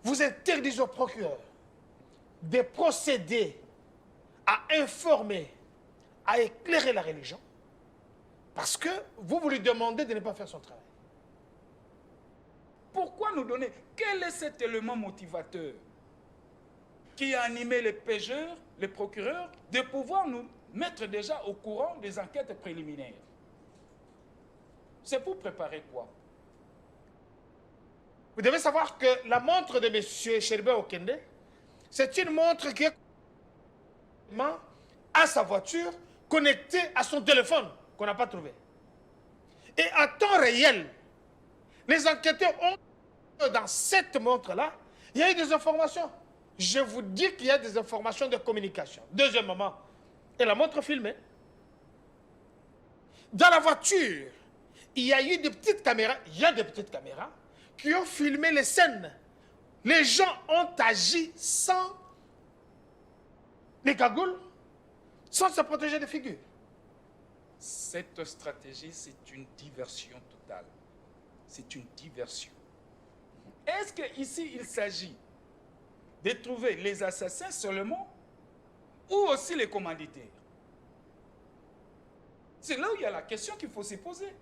vous interdisez au procureur de procéder à informer, à éclairer la religion, parce que vous lui demandez de ne pas faire son travail. Pourquoi nous donner? Quel est cet élément motivateur qui a animé les pêcheurs, les procureurs, de pouvoir nous mettre déjà au courant des enquêtes préliminaires? C'est pour préparer quoi? Vous devez savoir que la montre de M. Cheribe Okende, c'est une montre qui est à sa voiture, connectée à son téléphone, qu'on n'a pas trouvé. Et à temps réel, les enquêteurs ont, dans cette montre-là, il y a eu des informations. Je vous dis qu'il y a des informations de communication. Deuxièmement, et la montre filmée. Dans la voiture, il y a eu des petites caméras, qui ont filmé les scènes. Les gens ont agi sans les cagoules, sans se protéger des figures. Cette stratégie, c'est une diversion totale. C'est une diversion. Est-ce qu'ici, il s'agit de trouver les assassins seulement ou aussi les commanditaires? C'est là où il y a la question qu'il faut se poser.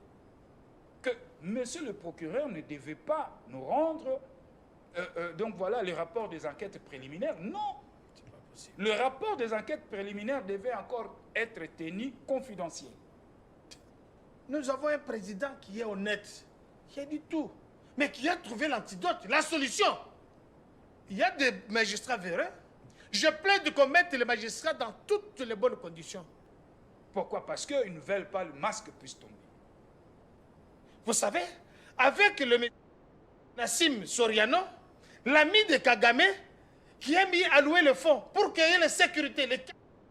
Que monsieur le procureur ne devait pas nous rendre donc voilà le rapport des enquêtes préliminaires. Non. Le rapport des enquêtes préliminaires devait encore être tenu confidentiel. Nous avons un président qui est honnête, qui a dit tout, mais qui a trouvé l'antidote, la solution. Il y a des magistrats véreux. Je plaide qu'on mette les magistrats dans toutes les bonnes conditions. Pourquoi? Parce qu'ils ne veulent pas le masque puisse tomber. Vous savez, avec le Nassim Soriano, l'ami de Kagame, qui a mis à louer le fonds pour créer la sécurité, les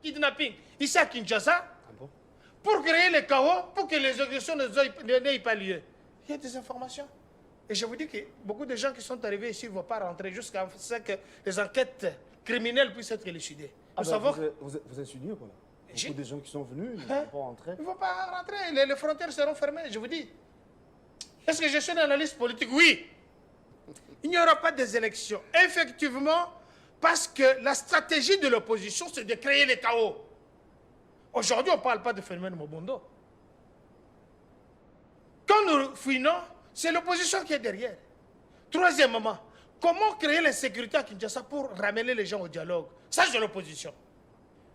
kidnappings ici à Kinshasa, pour créer le chaos, pour que les agressions n'aient pas lieu. Il y a des informations. Et je vous dis que beaucoup de gens qui sont arrivés ici ne vont pas rentrer jusqu'à ce que les enquêtes criminelles puissent être élucidées. Vous insinuez, voilà. Beaucoup de gens qui sont venus ne vont pas rentrer. Ils ne vont pas rentrer. Les frontières seront fermées, je vous dis. Est-ce que je suis dans la liste politique? Oui. Il n'y aura pas des élections. Effectivement, parce que la stratégie de l'opposition, c'est de créer le chaos. Aujourd'hui, on ne parle pas de phénomène Mobondo. Quand nous fouinons, c'est l'opposition qui est derrière. Troisièmement, comment créer la sécurité à Kinshasa pour ramener les gens au dialogue? Ça, c'est l'opposition.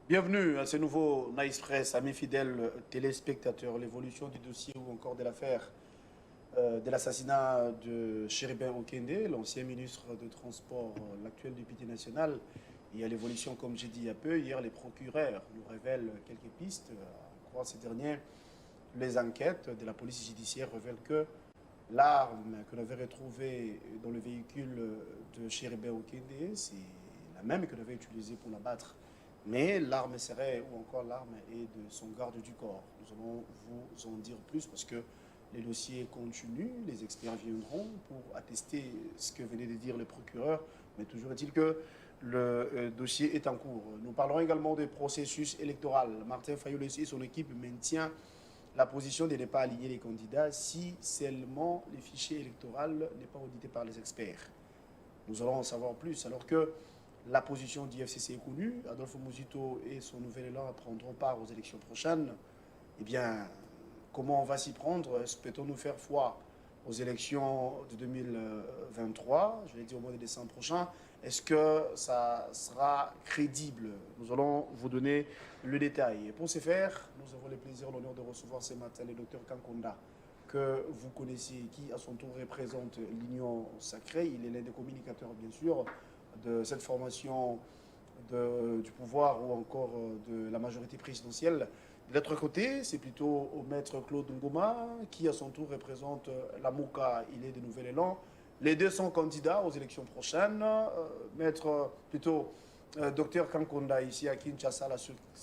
Bienvenue à ce nouveau Nice Press, amis fidèles téléspectateurs. L'évolution du dossier ou encore de l'affaire de l'assassinat de Cheribe Okende, l'ancien ministre de Transport, l'actuel député national. Et à l'évolution, comme j'ai dit il y a peu, hier, les procureurs nous révèlent quelques pistes. À croire ces derniers, les enquêtes de la police judiciaire révèlent que l'arme que l'on avait retrouvée dans le véhicule de Cheribe Okende, c'est la même que l'on avait utilisée pour l'abattre. Mais l'arme serait, ou encore l'arme est de son garde du corps. Nous allons vous en dire plus parce que les dossiers continuent, les experts viendront pour attester ce que venait de dire le procureur. Mais toujours est-il que le dossier est en cours. Nous parlerons également du processus électoral. Martin Fayulu et son équipe maintient la position de ne pas aligner les candidats si seulement le fichier électoral n'est pas audité par les experts. Nous allons en savoir plus alors que la position du FCC est connue. Adolphe Muzito et son nouvel élan prendront part aux élections prochaines. Eh bien, comment on va s'y prendre? Peut-on nous faire foi aux élections de 2023, je l'ai dit au mois de décembre prochain? Est-ce que ça sera crédible? Nous allons vous donner le détail. Et pour ce faire, nous avons le plaisir, l'honneur de recevoir ce matin le docteur Kankonda, que vous connaissez, qui à son tour représente l'Union Sacrée. Il est l'un des communicateurs, bien sûr, de cette formation du pouvoir ou encore de la majorité présidentielle. De l'autre côté, c'est plutôt au maître Claude Ngoma, qui à son tour représente la MOUCA. Il est de Nouvel Élan. Les deux sont candidats aux élections prochaines. Maître, plutôt, docteur Kankonda, ici à Kinshasa,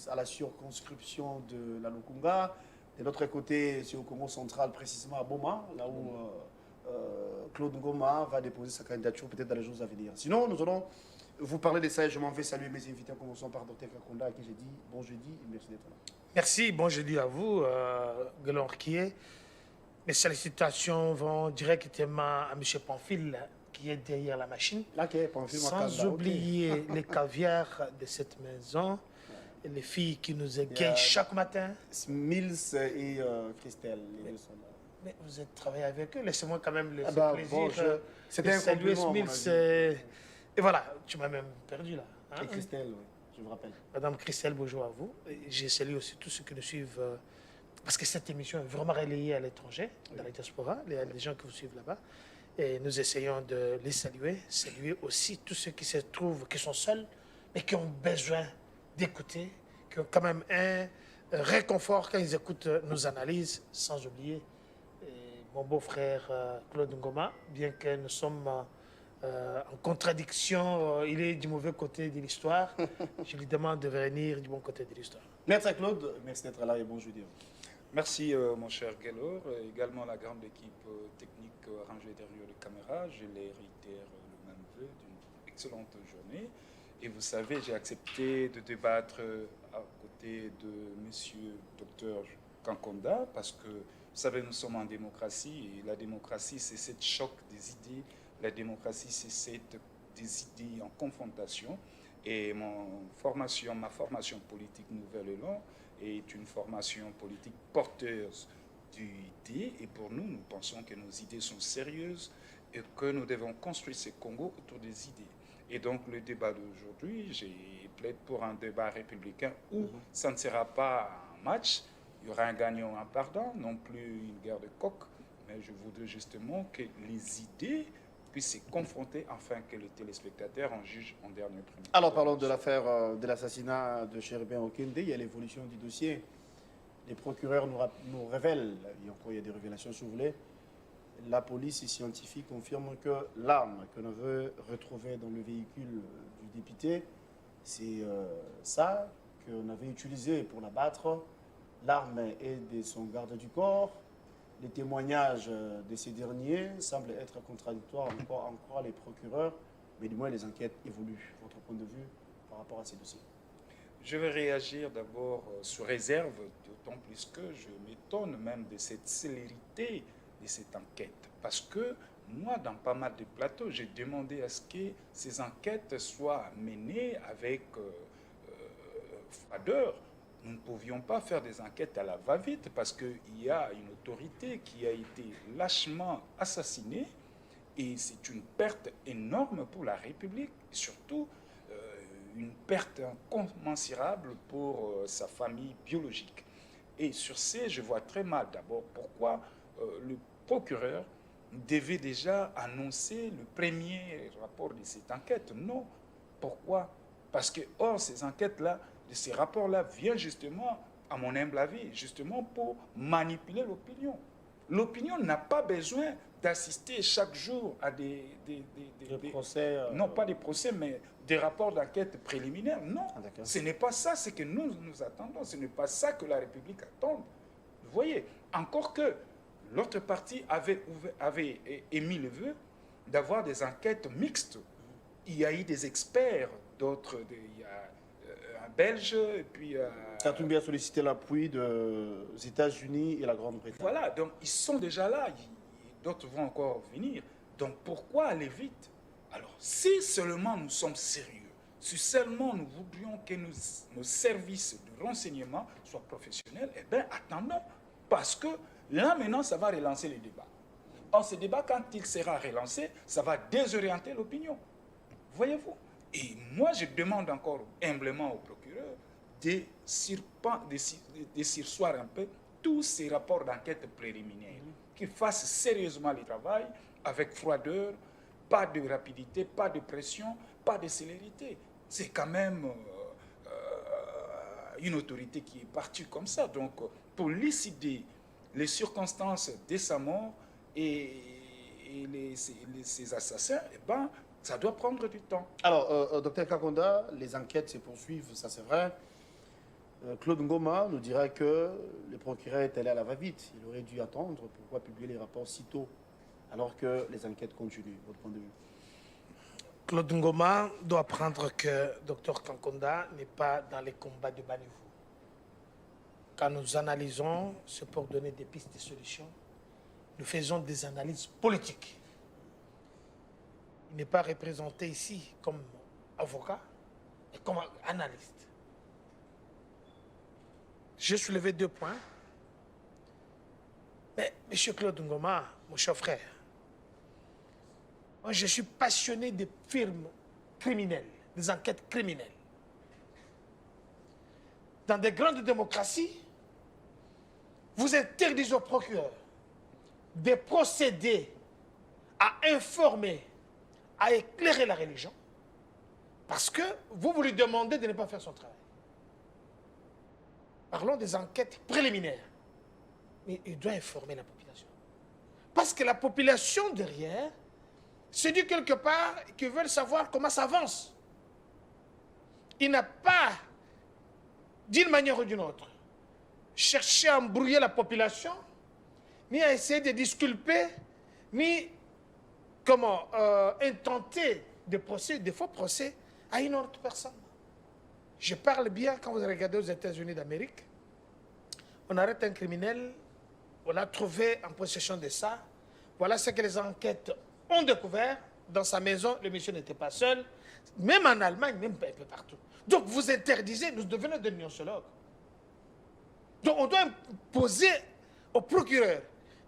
à la circonscription de la Lukunga. De l'autre côté, c'est au Congo central, précisément à Boma, là où Claude Ngoma va déposer sa candidature peut-être dans les jours à venir. Sinon, nous allons vous parler de ça et je m'en vais saluer mes invités en commençant par docteur Kankonda, à qui j'ai dit bon jeudi et merci d'être là. Merci, bon jeudi à vous, Guelorquier. Mes salutations vont directement à M. Pamphile, qui est derrière la machine. Sans oublier les caviars de cette maison, et les filles qui nous égayent chaque matin. Mills et Christelle, les deux sont là. Mais vous êtes travaillé avec eux, laissez-moi quand même le plaisir bon, c'était un saluer compliment, Mills. Et voilà, tu m'as même perdu là. Hein? Et Christelle, oui, je me rappelle. Madame Christelle, bonjour à vous. J'ai salué aussi tous ceux qui nous suivent, parce que cette émission est vraiment relayée à l'étranger, dans la diaspora, les gens qui vous suivent là-bas. Et nous essayons de les saluer aussi tous ceux qui se trouvent, qui sont seuls, mais qui ont besoin d'écouter, qui ont quand même un réconfort quand ils écoutent nos analyses, sans oublier mon beau-frère Claude Ngoma, bien que nous sommes en contradiction, il est du mauvais côté de l'histoire, je lui demande de venir du bon côté de l'histoire. Maître Claude, merci d'être là et bonjour. Merci mon cher Gaylor, également la grande équipe technique rangée derrière les caméras. Je les réitère le même vœu d'une excellente journée. Et vous savez, j'ai accepté de débattre à côté de monsieur Dr Kankonda parce que, vous savez, nous sommes en démocratie et la démocratie, c'est cette choc des idées. La démocratie, c'est des idées en confrontation. Et ma formation politique Nouvelle Élan est une formation politique porteuse d'idées. Et pour nous, nous pensons que nos idées sont sérieuses et que nous devons construire ce Congo autour des idées. Et donc, le débat d'aujourd'hui, j'ai plaidé pour un débat républicain où ça ne sera pas un match, il y aura un gagnant, un perdant, non plus une guerre de coq, mais je voudrais justement que les idées puissent se confronter afin que les téléspectateurs en jugent en dernier premier. Alors, parlons de l'affaire de l'assassinat de Chéribin Okende. Il y a l'évolution du dossier. Les procureurs nous révèlent, il y a des révélations si vous voulez, la police scientifique confirme que l'arme que l'on veut retrouver dans le véhicule du député, c'est ça qu'on avait utilisé pour l'abattre. L'arme est de son garde du corps. Les témoignages de ces derniers semblent être contradictoires encore les procureurs, mais du moins les enquêtes évoluent. Votre point de vue par rapport à ces dossiers? Je vais réagir d'abord sous réserve, d'autant plus que je m'étonne même de cette célérité de cette enquête. Parce que moi, dans pas mal de plateaux, j'ai demandé à ce que ces enquêtes soient menées avec froideur. Nous ne pouvions pas faire des enquêtes à la va-vite parce qu'il y a une autorité qui a été lâchement assassinée et c'est une perte énorme pour la République, et surtout une perte incommensurable pour sa famille biologique. Et sur ce, je vois très mal d'abord pourquoi le procureur devait déjà annoncer le premier rapport de cette enquête. Non. Pourquoi? Parce que, or, ces enquêtes-là, ces rapports-là viennent justement, à mon humble avis, justement pour manipuler l'opinion. L'opinion n'a pas besoin d'assister chaque jour à des procès. Non, pas des procès, mais des rapports d'enquête préliminaires. Non, ce n'est pas ça ce que nous attendons. Ce n'est pas ça que la République attend. Vous voyez, encore que l'autre partie avait émis le vœu d'avoir des enquêtes mixtes. Il y a eu des experts, d'autres, il y a un Belge, et puis... Katoumbi a sollicité l'appui des États-Unis et la Grande-Bretagne. Voilà, donc ils sont déjà là, d'autres vont encore venir. Donc pourquoi aller vite? Alors, si seulement nous sommes sérieux, si seulement nous voudrions que nos services de renseignement soient professionnels, eh bien, attendons, parce que là, maintenant, ça va relancer le débat. Or, ce débat, quand il sera relancé, ça va désorienter l'opinion. Voyez-vous? Et moi, je demande encore humblement au procureur de surseoir un peu tous ces rapports d'enquête préliminaires, qu'il fasse sérieusement le travail, avec froideur, pas de rapidité, pas de pression, pas de célérité. C'est quand même une autorité qui est partie comme ça. Donc, pour lucider les circonstances de sa mort et ces assassins, eh ben, ça doit prendre du temps. Alors, docteur Kakonda, les enquêtes se poursuivent, ça c'est vrai. Claude Ngoma nous dirait que le procureur est allé à la va-vite. Il aurait dû attendre. Pourquoi publier les rapports si tôt, alors que les enquêtes continuent? Votre point de vue? Claude Ngoma doit apprendre que Dr Kankonda n'est pas dans les combats de bas niveau. Quand nous analysons, c'est pour donner des pistes de solutions. Nous faisons des analyses politiques. n'est pas représenté ici comme avocat, mais comme analyste. J'ai soulevé 2 points. Mais, M. Claude Ngoma, mon cher frère, moi, je suis passionné des films criminels, des enquêtes criminelles. Dans des grandes démocraties, vous interdisez au procureur de procéder à informer, à éclairer la religion, parce que vous lui demandez de ne pas faire son travail. Parlons des enquêtes préliminaires. Mais il doit informer la population. Parce que la population derrière se dit quelque part qu'ils veulent savoir comment ça avance. Il n'a pas, d'une manière ou d'une autre, cherché à embrouiller la population, ni à essayer de disculper, ni comment intenter de faux procès à une autre personne. Je parle bien quand vous regardez aux États-Unis d'Amérique, on arrête un criminel, on l'a trouvé en possession de ça. Voilà ce que les enquêtes ont découvert. Dans sa maison, le monsieur n'était pas seul. Même en Allemagne, même un peu partout. Donc vous interdisez, nous devenons des nocologues. Donc on doit imposer au procureur,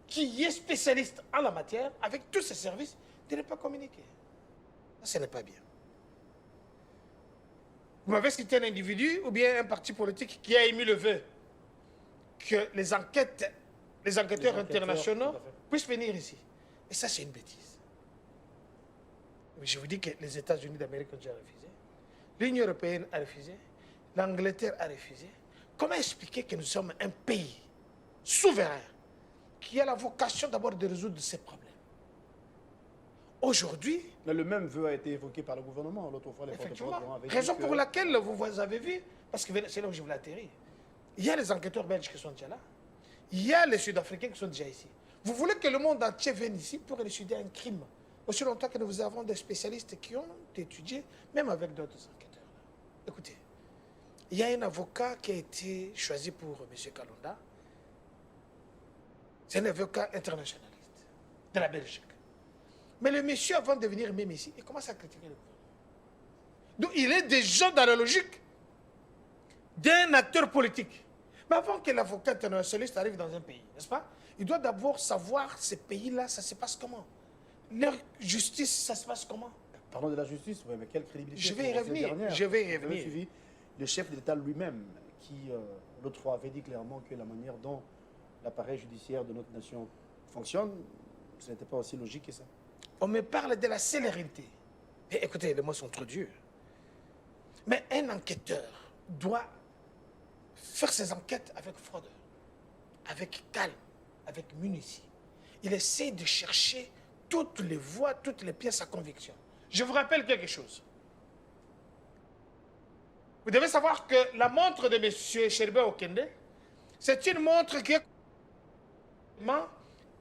qui est spécialiste en la matière, avec tous ses services, de ne pas communiquer. Ça, ce n'est pas bien. Vous m'avez cité un individu ou bien un parti politique qui a émis le vœu que les enquêteurs internationaux puissent venir ici. Et ça, c'est une bêtise. Je vous dis que les États-Unis d'Amérique ont déjà refusé. L'Union européenne a refusé. L'Angleterre a refusé. Comment expliquer que nous sommes un pays souverain qui a la vocation d'abord de résoudre ces problèmes? Aujourd'hui... Le même vœu a été évoqué par le gouvernement l'autre fois. Effectivement. Raison pour laquelle vous avez vu, parce que c'est là où je voulais atterrir. Il y a les enquêteurs belges qui sont déjà là. Il y a les Sud-Africains qui sont déjà ici. Vous voulez que le monde entier vienne ici pour élucider un crime, aussi longtemps que nous avons des spécialistes qui ont étudié, même avec d'autres enquêteurs. Écoutez, il y a un avocat qui a été choisi pour M. Kalonda. C'est un avocat internationaliste de la Belgique. Mais le monsieur, avant de venir même ici, il commence à critiquer le gouvernement. Donc il est déjà dans la logique d'un acteur politique. Mais avant que l'avocat internationaliste arrive dans un pays, n'est-ce pas? Il doit d'abord savoir ces pays-là, ça se passe comment? Leur justice, ça se passe comment? Parlons de la justice, oui, mais quelle crédibilité? Je vais y revenir. Je vais y revenir. Suivi le chef de l'État lui-même, qui l'autre fois avait dit clairement que la manière dont l'appareil judiciaire de notre nation fonctionne, ce n'était pas aussi logique que ça. On me parle de la célérité. Et écoutez, les mots sont trop durs. Mais un enquêteur doit faire ses enquêtes avec froideur, avec calme, avec munitie. Il essaie de chercher toutes les voies, toutes les pièces à conviction. Je vous rappelle quelque chose. Vous devez savoir que la montre de M. Chéribin Okende, c'est une montre qui est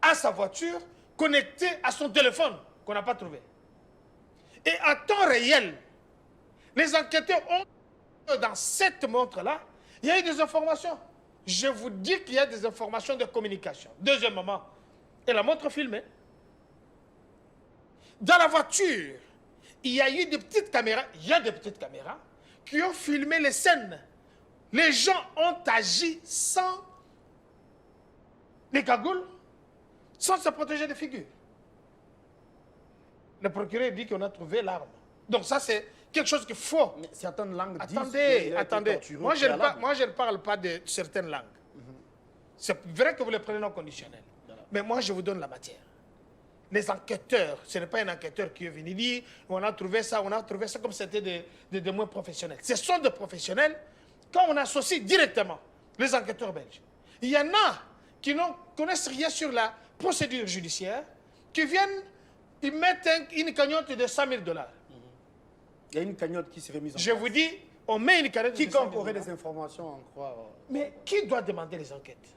à sa voiture, connectée à son téléphone, qu'on n'a pas trouvé. Et en temps réel, les enquêteurs ont, dans cette montre-là, il y a eu des informations. Je vous dis qu'il y a des informations de communication. Deuxièmement, et la montre filmée. Dans la voiture, il y a eu des petites caméras, il y a des petites caméras qui ont filmé les scènes. Les gens ont agi sans les cagoules, sans se protéger des figures. Le procureur dit qu'on a trouvé l'arme. Donc ça, c'est quelque chose qu'il faut. Mais certaines langues disent Attendez. Moi, je ne parle pas de certaines langues. C'est vrai que vous les prenez non conditionnel. Mais moi, je vous donne la matière. Les enquêteurs, ce n'est pas un enquêteur qui est venu dire on a trouvé ça comme c'était des témoins professionnels. Ce sont des professionnels quand on associe directement les enquêteurs belges. Il y en a qui ne connaissent rien sur la procédure judiciaire, qui viennent, ils mettent une cagnotte de 100 000 $. Il y a une cagnotte qui serait mise en place. Je vous dis, on met une cagnotte de 100 000 $. Quiconque aurait des informations à en croire. Mais qui doit demander les enquêtes?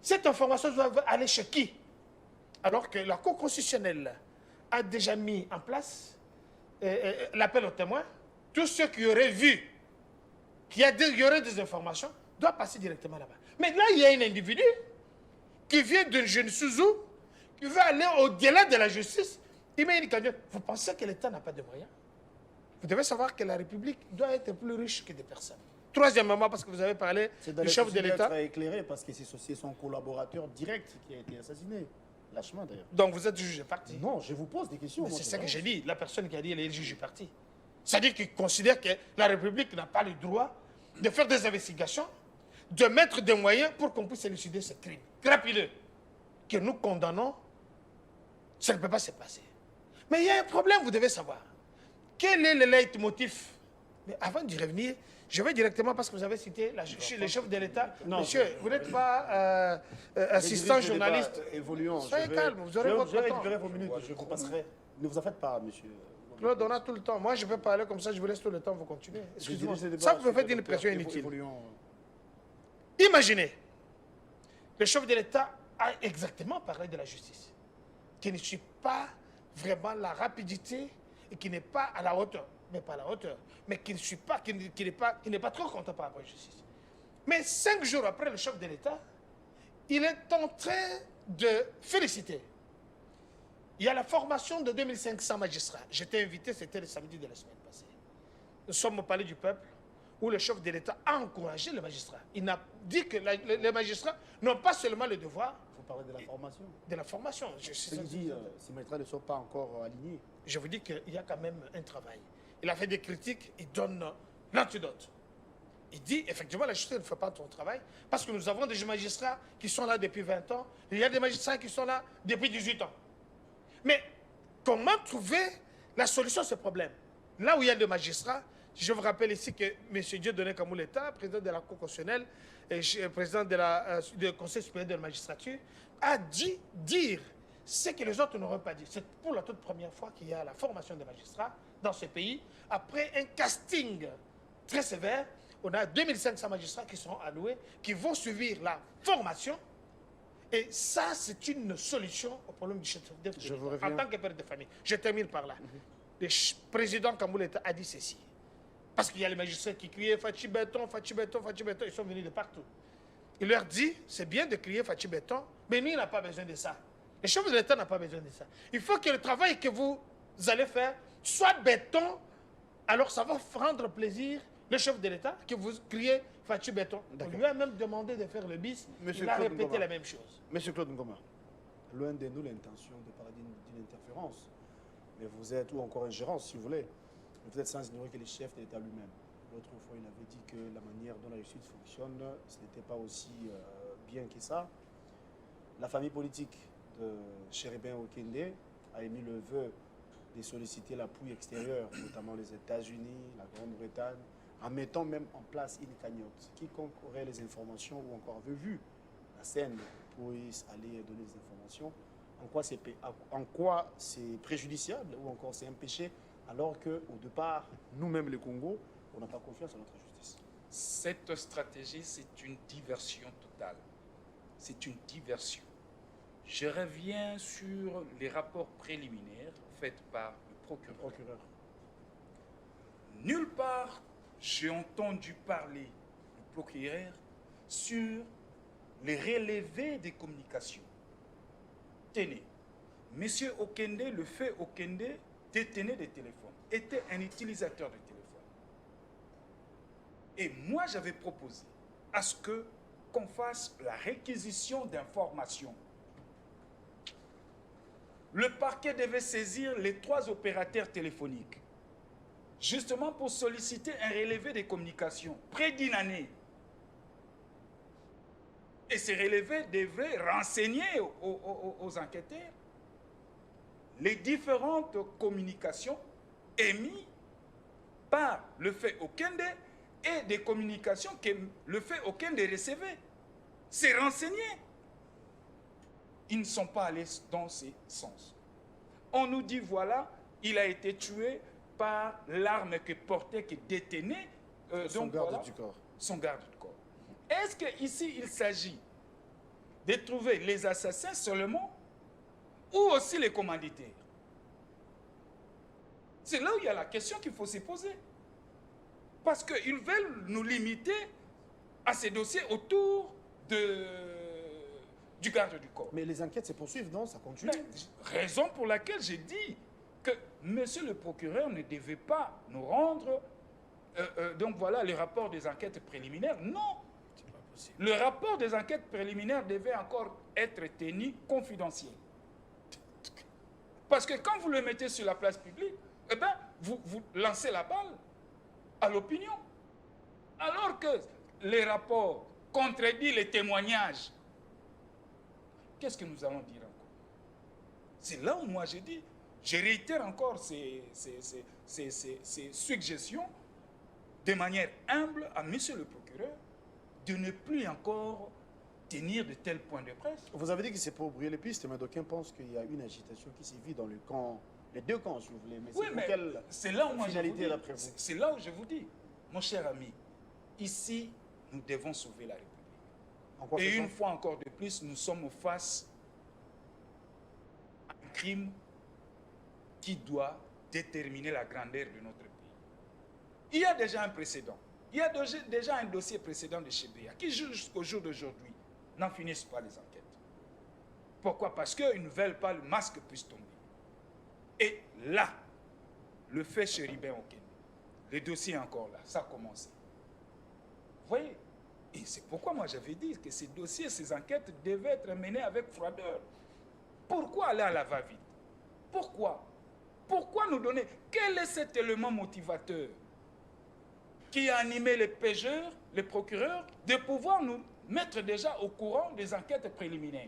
Cette information doit aller chez qui? Alors que la Cour constitutionnelle a déjà mis en place l'appel aux témoins. Tous ceux qui auraient vu qu'il y aurait des informations doivent passer directement là-bas. Mais là, il y a un individu qui vient d'une jeune Suzu, qui veut aller au-delà de la justice Il met une cagnotte. Vous pensez que l'État n'a pas de moyens? Vous devez savoir que la République doit être plus riche que des personnes. Troisièmement, parce que vous avez parlé du chef de l'État. C'est éclairé parce que c'est son collaborateur direct qui a été assassiné. Lâchement d'ailleurs. Donc vous êtes juge parti. Non, je vous pose des questions. C'est ça que j'ai dit. La personne qui a dit elle est juge parti. C'est-à-dire qu'il considère que la République n'a pas le droit de faire des investigations, de mettre des moyens pour qu'on puisse élucider ce crime crapuleux que nous condamnons. Ça ne peut pas se passer. Mais il y a un problème, vous devez savoir. Quel est le leitmotiv? Mais avant d'y revenir, je vais directement, parce que vous avez cité le chef de l'État. Monsieur, vous n'êtes pas assistant journaliste. Évoluons. Soyez calme, vous aurez votre temps. Je récupérer vos minutes, je vous passerai. Ne vous en faites pas, monsieur. Claude, on a tout le temps. Moi, je peux parler comme ça, je vous laisse tout le temps, vous continuez. Excusez-moi. Ça, vous me faites une pression inutile. Imaginez, le chef de l'État a exactement parlé de la justice, qui ne suit pas vraiment la rapidité et qui n'est pas à la hauteur, mais pas à la hauteur, mais qui ne suit pas, qui n'est pas trop content par rapport à la justice. Mais 5 jours après le chef de l'État, il est en train de féliciter. Il y a la formation de 2500 magistrats. J'étais invité, c'était le samedi de la semaine passée. Nous sommes au Palais du Peuple, où le chef de l'État a encouragé les magistrats. Il a dit que les magistrats n'ont pas seulement le devoir... Il faut parler de la formation. De la formation. Ces magistrats ne sont pas encore alignés. Je vous dis qu'il y a quand même un travail. Il a fait des critiques, il donne l'antidote. Il dit, effectivement, la justice ne fait pas son travail, parce que nous avons des magistrats qui sont là depuis 20 ans, il y a des magistrats qui sont là depuis 18 ans. Mais comment trouver la solution à ce problème? Là où il y a des magistrats, je vous rappelle ici que M. Dieudonné Kamouleta, président de la Cour constitutionnelle et président du Conseil supérieur de la magistrature, a dit dire ce que les autres n'auraient pas dit. C'est pour la toute première fois qu'il y a la formation des magistrats dans ce pays. Après un casting très sévère, on a 2500 magistrats qui sont alloués, qui vont suivre la formation. Et ça, c'est une solution au problème du chef de l'État. En tant que père de famille. Je termine par là. Le président Kamouleta a dit ceci. Parce qu'il y a les magistrats qui criaient Fachi Béton, Fachi Béton, Fachi Béton. Ils sont venus de partout. Il leur dit, c'est bien de crier Fachi Béton, mais nous, il n'a pas besoin de ça. Le chef de l'État n'a pas besoin de ça. Il faut que le travail que vous allez faire soit béton. Alors ça va rendre plaisir le chef de l'État que vous criez Fachi Béton. On lui a même demandé de faire le bis. Il a répété la même chose. Monsieur Claude Ngoma, loin de nous l'intention de parler d'une interférence, mais vous êtes, ou encore ingérence si vous voulez, mais vous êtes sans ignorer que le chef de l'État lui-même, l'autre fois il avait dit que la manière dont la justice fonctionne, ce n'était pas aussi bien que ça. La famille politique de Chéribin Okende a émis le vœu de solliciter l'appui extérieur, notamment les États-Unis, la Grande-Bretagne, en mettant même en place une cagnotte. Quiconque aurait les informations ou encore avait vu la scène puisse aller donner des informations. En quoi c'est préjudiciable ou encore c'est un péché, alors qu'au départ, nous-mêmes les Congo, on n'a pas confiance en notre justice. Cette stratégie, c'est une diversion totale. C'est une diversion. Je reviens sur les rapports préliminaires faits par le procureur. Nulle part, j'ai entendu parler du procureur sur les relevés des communications. Tenez, M. Okende, le fait Okende, détenait des téléphones, était un utilisateur de téléphone. Et moi, j'avais proposé à ce qu'on fasse la réquisition d'informations. Le parquet devait saisir les 3 opérateurs téléphoniques, justement pour solliciter un relevé des communications, près d'une année. Et ces relevés devaient renseigner aux enquêteurs les différentes communications émises par le fait Okende et des communications que le fait Okende recevait. C'est renseigné. Ils ne sont pas allés dans ce sens. On nous dit, voilà, il a été tué par l'arme que portait, que détenait son garde du corps. Son garde du corps. Est-ce qu'ici, il s'agit de trouver les assassins seulement ou aussi les commanditaires? C'est là où il y a la question qu'il faut se poser. Parce qu'ils veulent nous limiter à ces dossiers autour du garde du corps. Mais les enquêtes se poursuivent, non? Ça continue. Mais, raison pour laquelle j'ai dit que monsieur le procureur ne devait pas nous rendre donc voilà, le rapport des enquêtes préliminaires. Non. Le rapport des enquêtes préliminaires devait encore être tenu confidentiel. Parce que quand vous le mettez sur la place publique, eh ben, vous lancez la balle à l'opinion. Alors que les rapports contredisent les témoignages, qu'est-ce que nous allons dire encore? C'est là où moi j'ai dit, je réitère encore ces suggestions de manière humble à monsieur le procureur de ne plus encore tenir de tels points de presse. Vous avez dit que c'est pour brouiller les pistes, mais d'aucuns pensent qu'il y a une agitation qui sévit dans le camp, les deux camps, si vous voulez. Mais oui, mais c'est là où moi je vous dis, c'est là où je vous dis, mon cher ami, ici, nous devons sauver la République. Et une fois encore de plus, nous sommes face à un crime qui doit déterminer la grandeur de notre pays. Il y a déjà un précédent. Il y a déjà un dossier précédent de Chebea qui, jusqu'au jour d'aujourd'hui, n'en finissent pas les enquêtes. Pourquoi? Parce qu'ils ne veulent pas le masque puisse tomber. Et là, le fait Chéribin Okende, le dossier est encore là, ça a commencé. Vous voyez? Et c'est pourquoi moi j'avais dit que ces dossiers, ces enquêtes devaient être menées avec froideur. Pourquoi aller à la va-vite? Pourquoi? Pourquoi nous donner? Quel est cet élément motivateur qui a animé les pêcheurs, les procureurs, de pouvoir nous mettre déjà au courant des enquêtes préliminaires?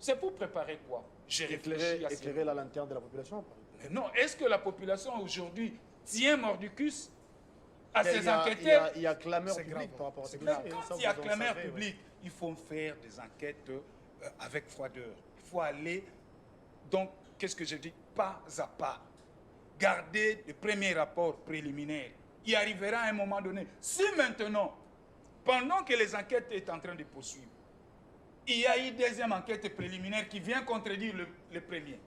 C'est pour préparer quoi? J'ai réfléchi à éclairer la lanterne de la population. Mais non, est-ce que la population aujourd'hui tient mordicus à ces enquêteurs? Il y a clameur publique par rapport à ces dossiers. Quand il y a clameur publique, il faut faire des enquêtes avec froideur. Il faut aller, donc, qu'est-ce que je dis? Pas à pas. Garder le premier rapport préliminaire. Il arrivera à un moment donné. Si maintenant, pendant que les enquêtes sont en train de poursuivre, il y a une deuxième enquête préliminaire qui vient contredire le premier,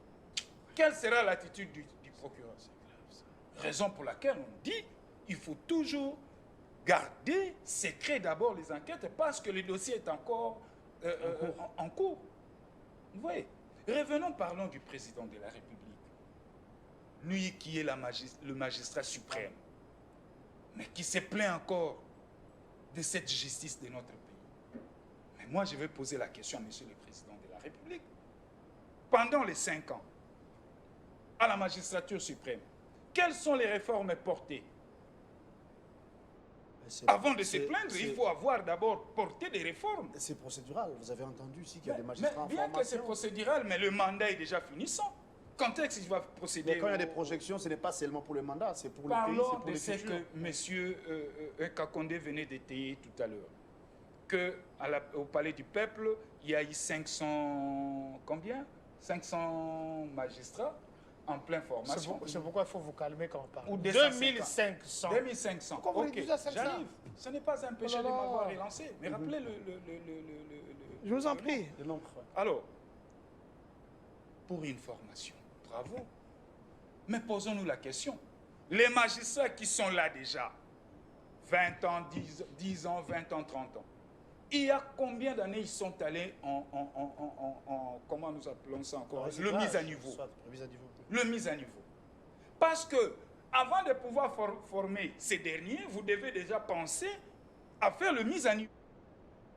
quelle sera l'attitude du procureur? Raison pour laquelle on dit qu'il faut toujours garder secret d'abord les enquêtes parce que le dossier est encore en cours. Vous voyez? Revenons, parlons du président de la République. Lui qui est le magistrat suprême, mais qui se plaint encore de cette justice de notre pays. Mais moi, je vais poser la question à monsieur le président de la République. Pendant les 5 ans, à la magistrature suprême, quelles sont les réformes portées? Avant de se plaindre, il faut avoir d'abord porté des réformes. C'est procédural. Vous avez entendu ici qu'il y a des magistrats en bien formation. Que c'est procédural, mais le mandat est déjà finissant. Quand est-ce qu'il va procéder? Mais quand il y a des projections, ce n'est pas seulement pour le mandat, c'est pour le pays, c'est pour pour le de ce futur. que M. Kakonde venait d'étayer tout à l'heure. Qu'au Palais du Peuple, il y a eu 500... Combien? 500 magistrats en pleine formation. C'est pourquoi il faut vous calmer quand on parle. Ou 2500. 2500. Ok, j'arrive. Ce n'est pas un péché de m'avoir relancé. Mais rappelez le Je vous en prie. Le nombre. Alors, pour une formation, bravo. Mais posons-nous la question. Les magistrats qui sont là déjà, 20 ans, 10 ans, 20 ans, 30 ans, il y a combien d'années ils sont allés comment nous appelons ça encore? Le mise à niveau. Le mise à niveau. Parce que, avant de pouvoir former ces derniers, vous devez déjà penser à faire le mise à niveau.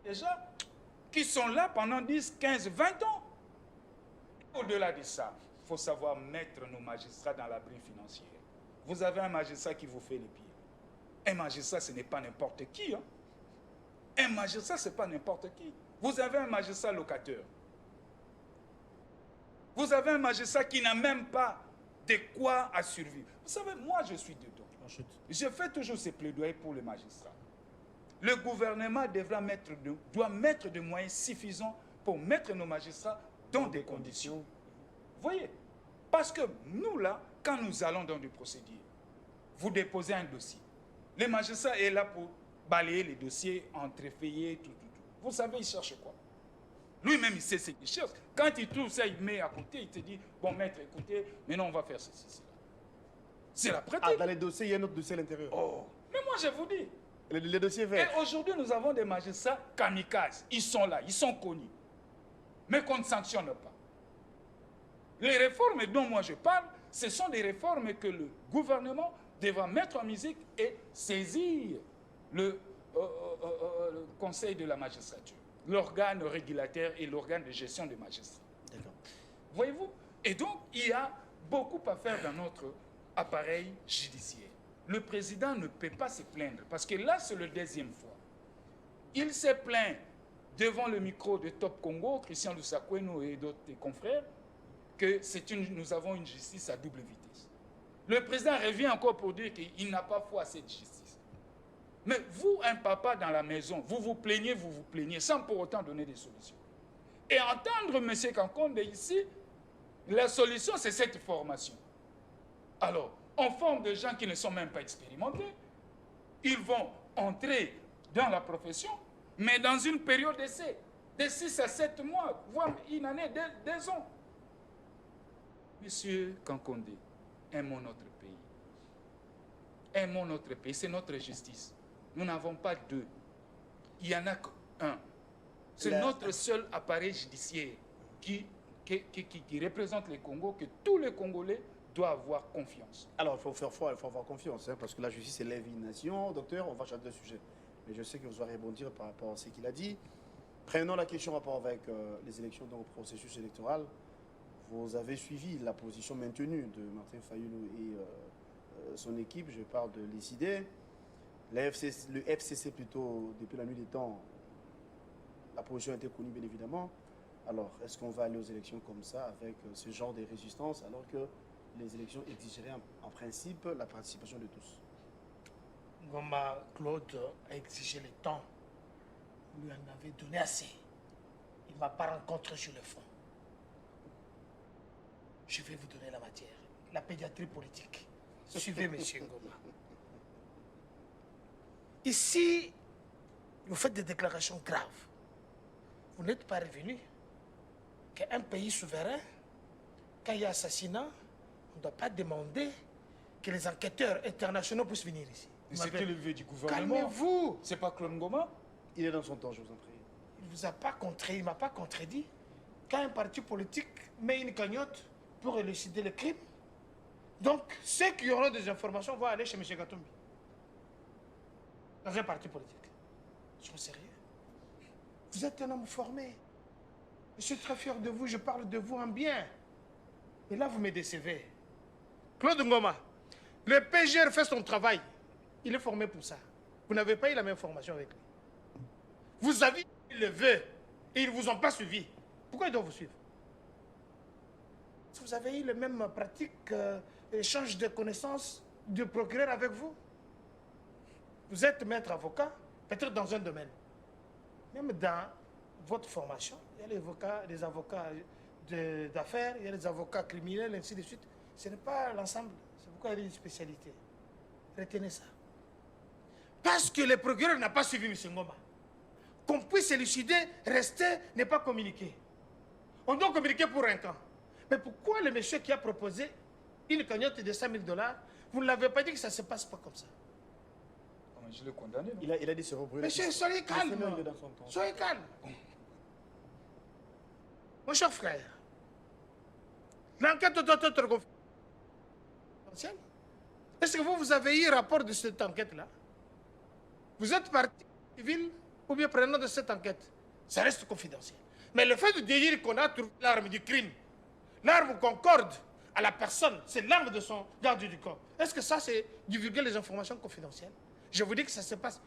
Déjà, qui sont là pendant 10, 15, 20 ans. Au-delà de ça, il faut savoir mettre nos magistrats dans l'abri financier. Vous avez un magistrat qui vous fait les pieds. Un magistrat, ce n'est pas n'importe qui. Hein. Un magistrat, ce n'est pas n'importe qui. Vous avez un magistrat locateur. Vous avez un magistrat qui n'a même pas de quoi à survivre. Vous savez, moi, je suis dedans. Je fais toujours ces plaidoyers pour les magistrats. Le gouvernement doit mettre des moyens suffisants pour mettre nos magistrats dans des conditions. Vous voyez? Parce que nous, là, quand nous allons dans des procédures, vous déposez un dossier. Le magistrat est là pour balayer les dossiers, entrefeuiller, tout. Vous savez, il cherche quoi? Lui-même, il sait ce qu'il cherche. Quand il trouve ça, il met à côté, il te dit, bon, maître, écoutez, maintenant, on va faire ceci, cela. C'est la pratique. Ah, dans les dossiers, il y a un autre dossier à l'intérieur. Oh, mais moi, je vous dis. Les dossiers verts. Et aujourd'hui, nous avons des magistrats kamikazes. Ils sont là, ils sont connus. Mais qu'on ne sanctionne pas. Les réformes dont moi je parle, ce sont des réformes que le gouvernement devra mettre en musique et saisir le Conseil de la magistrature, l'organe régulateur et l'organe de gestion des magistrats. Voyez-vous? Et donc, il y a beaucoup à faire dans notre appareil judiciaire. Le président ne peut pas se plaindre, parce que là, c'est la deuxième fois. Il s'est plaint devant le micro de Top Congo, Christian Lusakweno et d'autres confrères, que nous avons une justice à double vitesse. Le président revient encore pour dire qu'il n'a pas foi à cette justice. Mais vous, un papa dans la maison, vous vous plaignez, sans pour autant donner des solutions. Et entendre M. Kankonde ici, la solution, c'est cette formation. Alors, on forme des gens qui ne sont même pas expérimentés. Ils vont entrer dans la profession, mais dans une période d'essai, de 6 à 7 mois, voire une année, 2 ans. Monsieur Kankonde, aimons notre pays. Aimons notre pays, c'est notre justice. Nous n'avons pas deux. Il n'y en a qu'un. C'est notre seul appareil judiciaire qui représente le Congo, que tous les Congolais doivent avoir confiance. Alors, il faut faire foi, il faut avoir confiance, hein, parce que la justice élève une nation. Docteur, on va changer de sujet. Mais je sais que vous allez rebondir par rapport à ce qu'il a dit. Prenons la question en rapport avec les élections dans le processus électoral. Vous avez suivi la position maintenue de Martin Fayulu et son équipe. Je parle de l'ICD. Le FCC plutôt, depuis la nuit des temps, la position a été connue bien évidemment. Alors, est-ce qu'on va aller aux élections comme ça, avec ce genre de résistance, alors que les élections exigeraient en principe la participation de tous? Ngoma Claude a exigé le temps. Lui en avait donné assez. Il ne m'a pas rencontré sur le fond. Je vais vous donner la matière. La pédiatrie politique. Suivez, monsieur Ngoma. Ici, vous faites des déclarations graves. Vous n'êtes pas revenu qu'un pays souverain, quand il y a assassinat, on ne doit pas demander que les enquêteurs internationaux puissent venir ici. C'était le vœu du gouvernement. Calmez-vous. C'est pas Claude Ngoma? Il est dans son temps, je vous en prie. Il ne vous a pas contredit, il ne m'a pas contredit. Quand un parti politique met une cagnotte pour élucider le crime, donc ceux qui auront des informations vont aller chez M. Gatumbi. Dans un parti politique. Je suis sérieux. Vous êtes un homme formé. Je suis très fier de vous, je parle de vous en bien. Et là, vous me décevez. Claude Ngoma, le PGR fait son travail. Il est formé pour ça. Vous n'avez pas eu la même formation avec lui. Vous avez le vœu et ils ne vous ont pas suivi. Pourquoi ils doivent vous suivre? Vous avez eu les mêmes pratiques, échange de connaissances du procureur avec vous. Vous êtes maître avocat, peut-être dans un domaine. Même dans votre formation, il y a les avocats d'affaires, il y a les avocats criminels, ainsi de suite. Ce n'est pas l'ensemble. C'est pourquoi il y a une spécialité. Retenez ça. Parce que le procureur n'a pas suivi M. Ngoma. Qu'on puisse élucider, rester, ne pas communiquer. On doit communiquer pour un camp. Mais pourquoi le monsieur qui a proposé une cagnotte de 5 000 $, vous ne l'avez pas dit que ça ne se passe pas comme ça? Je l'ai condamné. Il a dit se rebrûler. Monsieur, soyez calme. Soyez calme. Mon cher frère, l'enquête doit être confidentielle. Est-ce que vous avez eu rapport de cette enquête-là? Vous êtes parti civil ou bien prenant de cette enquête? Ça reste confidentiel. Mais le fait de dire qu'on a trouvé l'arme du crime, l'arme concorde à la personne, c'est l'arme de son garde du corps. Est-ce que ça, c'est divulguer les informations confidentielles? Je vous dis que ça se passe.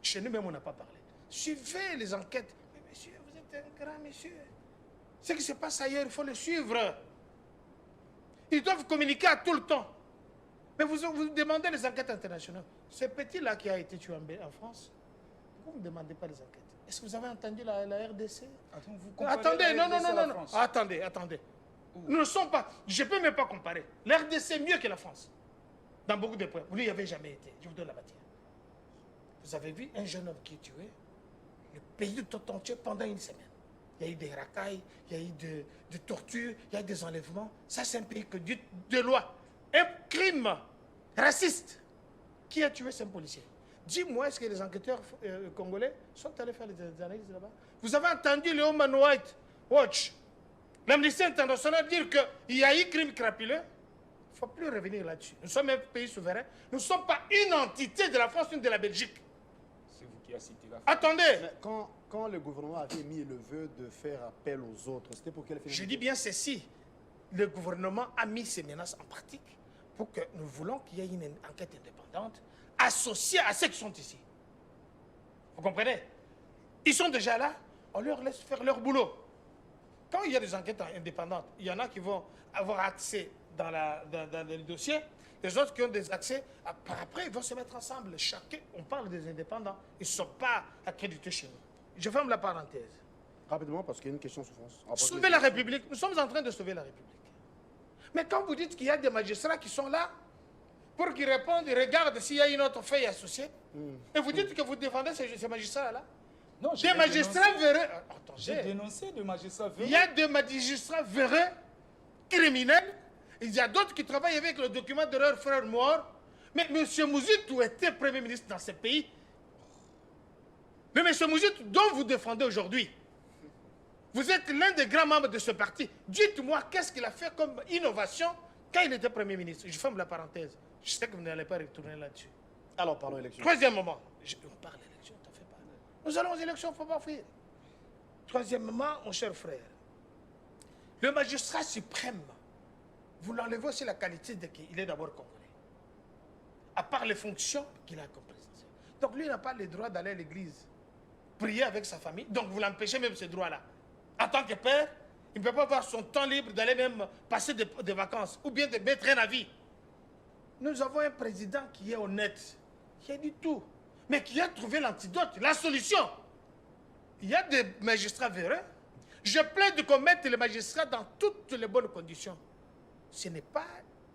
Chez nous même, on n'a pas parlé. Suivez les enquêtes. Mais monsieur, vous êtes un grand monsieur. Ce qui se passe ailleurs, il faut le suivre. Ils doivent communiquer à tout le temps. Mais vous demandez les enquêtes internationales. Ce petit-là qui a été tué en France, pourquoi vous ne demandez pas les enquêtes? Est-ce que vous avez entendu la RDC? Attendez, non. Attendez. Nous ne sommes pas... Je ne peux même pas comparer. La RDC est mieux que la France. Dans beaucoup de points. Vous n'y avez jamais été. Je vous donne la matière. Vous avez vu un jeune homme qui est tué, le pays tout entier pendant une semaine. Il y a eu des racailles, il y a eu de tortures, il y a eu des enlèvements. Ça, c'est un pays que Dieu de loi. Un crime raciste. Qui a tué ce policier? Dis-moi, est-ce que les enquêteurs congolais sont allés faire des analyses là-bas? Vous avez entendu le Human Rights Watch L'Amnistie internationale dit qu'il y a eu crime crapuleux. Il ne faut plus revenir là-dessus. Nous sommes un pays souverain. Nous ne sommes pas une entité de la France, une de la Belgique. C'est vous qui avez cité la France. Attendez. Mais quand le gouvernement avait mis le vœu de faire appel aux autres, c'était pour quelle finalité? Je dis bien ceci. Le gouvernement a mis ces menaces en pratique pour que nous voulons qu'il y ait une enquête indépendante associée à ceux qui sont ici. Vous comprenez? Ils sont déjà là, on leur laisse faire leur boulot. Quand il y a des enquêtes indépendantes, il y en a qui vont avoir accès dans le dossier, les autres qui ont des accès, par après, ils vont se mettre ensemble. Chacun, on parle des indépendants, ils ne sont pas accrédités chez nous. Je ferme la parenthèse. Rapidement, parce qu'il y a une question de souffrance. Sauver la République, nous sommes en train de sauver la République. Mais quand vous dites qu'il y a des magistrats qui sont là, pour qu'ils répondent, ils regardent s'il y a une autre feuille associée, et vous dites que vous défendez ces magistrats-là. Non, Des magistrats véreux. J'ai dénoncé des magistrats véreux. Il y a des magistrats véreux, criminels. Il y a d'autres qui travaillent avec le document de leur frère mort. Mais M. Mouzitou était Premier ministre dans ce pays. Mais M. Mouzitou, dont vous défendez aujourd'hui, vous êtes l'un des grands membres de ce parti. Dites-moi, qu'est-ce qu'il a fait comme innovation quand il était Premier ministre? Je ferme la parenthèse. Je sais que vous n'allez pas retourner là-dessus. Alors, parlons élection. Troisième moment. On parle d'élection, t'en fais pas. Nous allons aux élections, il ne faut pas fuir. Troisièmement, mon cher frère, le magistrat suprême, vous l'enlevez aussi la qualité de qu'il est d'abord congolais. À part les fonctions qu'il a comme président. Donc lui, il n'a pas le droit d'aller à l'église, prier avec sa famille. Donc vous l'empêchez même ce droit-là. En tant que père, il ne peut pas avoir son temps libre d'aller même passer des vacances ou bien de mettre un avis. Nous avons un président qui est honnête, qui a dit tout, mais qui a trouvé l'antidote, la solution. Il y a des magistrats véreux. Je plaide qu'on mette les magistrats dans toutes les bonnes conditions. Ce n'est pas